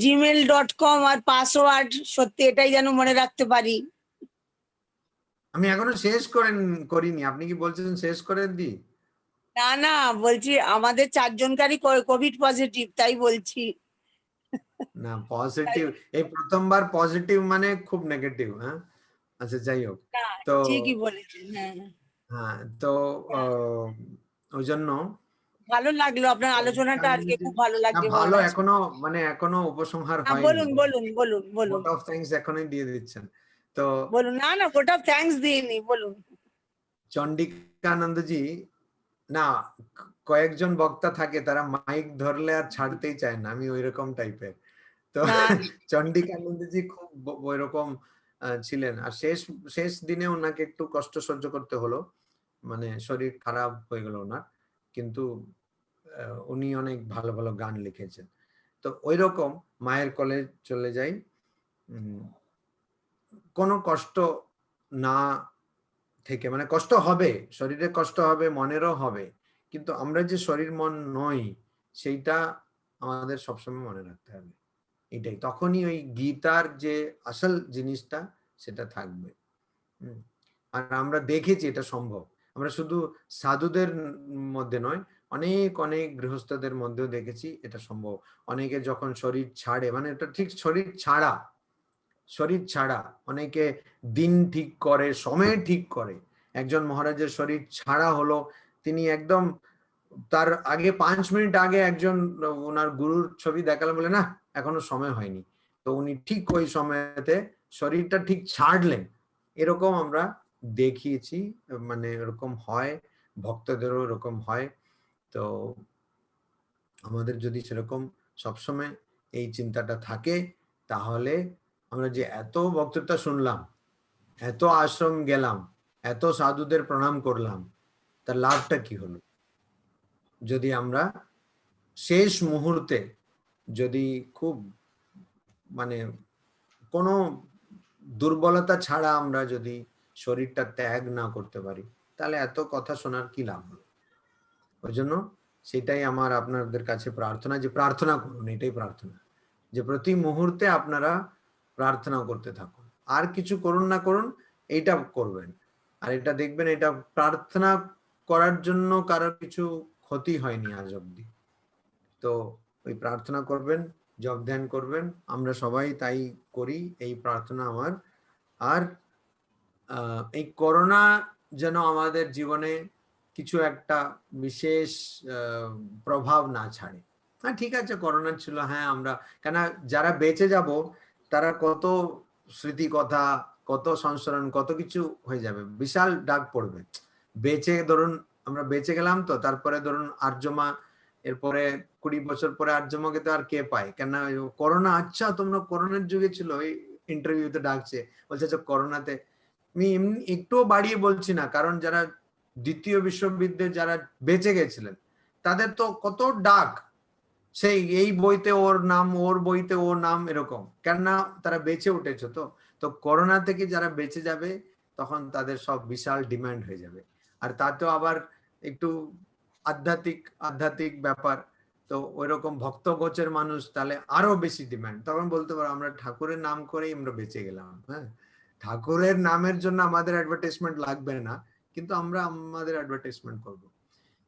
gmail.com আর পাসওয়ার্ড সত্যি এটাই যেন মনে রাখতে পারি। আমি এখনো শেষ করিনি, আপনি কি বলছেন শেষ করে দিই? না না, বলছি আমাদের 4 জনকারই কোভিড পজিটিভ, তাই বলছি। না, পজিটিভ, এই প্রথমবার পজিটিভ মানে খুব নেগেটিভ। হ্যাঁ, আচ্ছা যাই হোক। না, তো ঠিকই বলেছেন। হ্যাঁ, হ্যাঁ, তো ওই জন্য ভালো লাগলো আপনার আলোচনাটা আজকে, খুব ভালো না, লাগছে ভালো, মহারাজ। এখনো উপসংহার না, হয়নি। বলুন বলুন বলুন বলুন ভোট অফ থ্যাঙ্কস এখনই দিয়ে দিচ্ছেন। তো বলুন। না না, গোটা থ্যাঙ্কস দিইনি, বলুন। চন্ডিকানন্দজি, না, কয়েকজন বক্তা থাকে তারা মাইক ধরলে আর ছাড়তেই চায় না, আমি ওইরকম টাইপের। তো না চন্ডিকানন্দজি খুব ওইরকম ছিলেন। আর শেষ দিনে ওনাকে একটু কষ্ট সহ্য করতে হলো, মানে শরীর খারাপ হয়ে গেল ওনার, কিন্তু উনি অনেক ভালো ভালো গান লিখেছেন। তো ওইরকম মায়ের কোলে চলে যাই, কোনো কষ্ট না থেকে, মানে কষ্ট হবে, শরীরে কষ্ট হবে, মনেরও হবে, কিন্তু আমরা যে শরীর মন নই সেইটা আমাদের সবসময় মনে রাখতে হবে। এটাই, তখনই ওই গীতার যে আসল জিনিসটা সেটা থাকবে। আর আমরা দেখেছি এটা সম্ভব, আমরা শুধু সাধুদের মধ্যে নয়, অনেক অনেক গৃহস্থদের মধ্যেও দেখেছি এটা সম্ভব। অনেকে যখন শরীর ছাড়ে, মানে এটা ঠিক শরীর ছাড়া অনেকে দিন ঠিক করে, সময় ঠিক করে। একজন মহারাজের শরীর ছাড়া হলো, তিনি একদম তার আগে 5 মিনিট আগে একজন ওনার গুরুর ছবি দেখালো, বলে না এখনো সময় হয়নি, তো উনি ঠিক ওই সময়তে শরীরটা ঠিক ছাড়লেন। এরকম আমরা দেখিয়েছি, মানে এরকম হয়, ভক্তদেরও এরকম হয়। তো আমাদের যদি সেরকম সবসময় এই চিন্তাটা থাকে, তাহলে আমরা যে এত বক্তৃতা শুনলাম, এত আশ্রম গেলাম, এত সাধুদের প্রণাম করলাম, তার লাভটা কি হলো? যদি আমরা শেষ মুহূর্তে যদি খুব মানে কোনো দুর্বলতা ছাড়া আমরা যদি শরীরটা ত্যাগ না করতে পারি, তাহলে এত কথা শোনার কি লাভ হলো? ওই জন্য সেটাই আমার আপনাদের কাছে প্রার্থনা, যে প্রার্থনা করুন, এটাই প্রার্থনা, যে প্রতি মুহূর্তে আপনারা প্রার্থনা করতে থাকুন, আর কিছু করুন না করুন, এইটা করবেন। আর এটা দেখবেন, এটা প্রার্থনা করার জন্য কারোর কিছু ক্ষতি হয়নি আজ অব্দি। তো ওই প্রার্থনা করবেন, জপ ধ্যান করবেন, আমরা সবাই তাই করি, এই প্রার্থনা আমার। আর এই করোনা যেন আমাদের জীবনে কিছু একটা বিশেষ প্রভাব না ছাড়ে। হ্যাঁ ঠিক আছে, করোনা ছিল, হ্যাঁ আমরা কেন, যারা বেঁচে যাব তারা কত স্মৃতি কথা, কত সংস্মরণ, কত কিছু হয়ে যাবে, বিশাল দাগ পড়বে। বেঁচে ধরুন আমরা বেঁচে গেলাম, তো তারপরে ধরুন আর্যমা, এরপরে 20 বছর পরে আর্যমাকে তো আর কে পায়, কেন করোনা, আচ্ছা তোমরা করোনার যুগে ছিল, ওই ইন্টারভিউতে ডাকছে, বলছে যে করোনাতে। আমি একটুও বাড়িয়ে বলছি না, কারণ যারা দ্বিতীয় বিশ্বযুদ্ধে যারা বেঁচে গেছিলেন তাদের তো কত ডাক, সেই এই বইতে ওর নাম, ওর বইতে ওর নাম, এরকম, কেননা তারা বেঁচে উঠেছে। তো করোনা থেকে যারা বেঁচে যাবে তখন তাদের সব বিশাল ডিমান্ড হয়ে যাবে। আর তাতেও আবার একটু আধ্যাত্মিক ব্যাপার, তো ওইরকম ভক্ত গোছের মানুষ তাহলে আরো বেশি ডিমান্ড, তখন বলতে পারো আমরা ঠাকুরের নাম করেই আমরা বেঁচে গেলাম। হ্যাঁ, ঠাকুরের নামের জন্য আমাদের অ্যাডভার্টাইজমেন্ট লাগবে না, কিন্তু আমরা আমাদের অ্যাডভার্টাইজমেন্ট করব।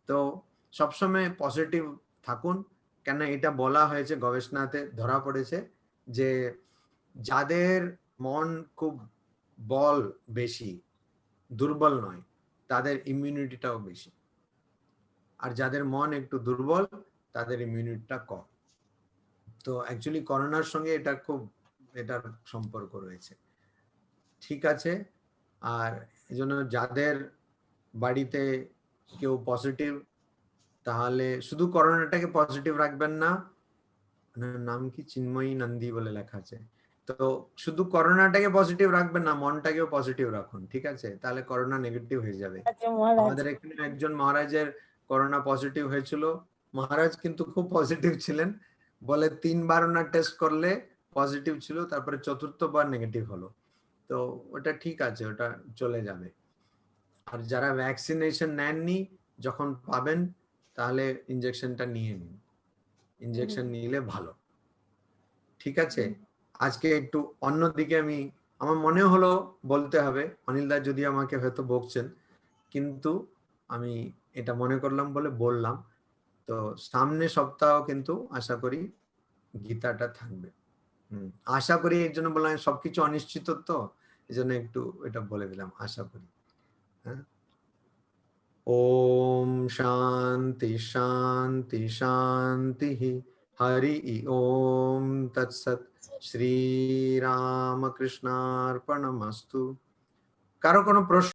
তো সবসময় পজিটিভ থাকুন, কেন এটা বলা হয়েছে, গবেষণাতে ধরা পড়েছে যে যাদের মন খুব বল বেশি, দুর্বল নয়, তাদের ইমিউনিটিটাও বেশি, আর যাদের মন একটু দুর্বল তাদের ইমিউনিটিটা কম। তো অ্যাকচুয়ালি করোনার সঙ্গে এটার সম্পর্ক রয়েছে। ঠিক আছে, আর এজন্য যাদের বাড়িতে কেউ পজিটিভ, তাহলে শুধু করোনাটাকে পজিটিভ রাখবেন না, নাম কি চিন্ময়ী নন্দী বলে লেখা আছে, তো শুধু করোনাটাকে পজিটিভ রাখবেন না, মনটাকেও পজিটিভ রাখুন, ঠিক আছে, তাহলে করোনা নেগেটিভ হয়ে যাবে। আচ্ছা মহারাজ, আমাদের এখানে একজন মহারাজের করোনা পজিটিভ হয়েছিল, মহারাজ কিন্তু খুব পজিটিভ ছিলেন, বলে 3 বার ওনার টেস্ট করলে পজিটিভ ছিল, তারপরে 4র্থবার নেগেটিভ হলো। তো ওটা ঠিক আছে, ওটা চলে যাবে। আর যারা ভ্যাকসিনেশন নেননি, যখন পাবেন তাহলে ইনজেকশনটা নিয়ে নিন, ইনজেকশন নিলে ভালো। ঠিক আছে, আজকে একটু অন্যদিকে আমার মনে হলো বলতে হবে, অনিলদা যদি আমাকে হয়তো বকছেন, কিন্তু আমি এটা মনে করলাম বলে বললাম। তো সামনে সপ্তাহ কিন্তু আশা করি গীতাটা থাকবে। আশা করি, এর জন্য বললাম, সবকিছু অনিশ্চিত, তো এই জন্য একটু এটা বলে দিলাম, আশা করি। হ্যাঁ, ওম শান্তি শান্তি শান্তি, হরি ওম তৎসৎ, শ্রী রামকৃষ্ণার্পণমস্তু। কারো কোনো প্রশ্ন?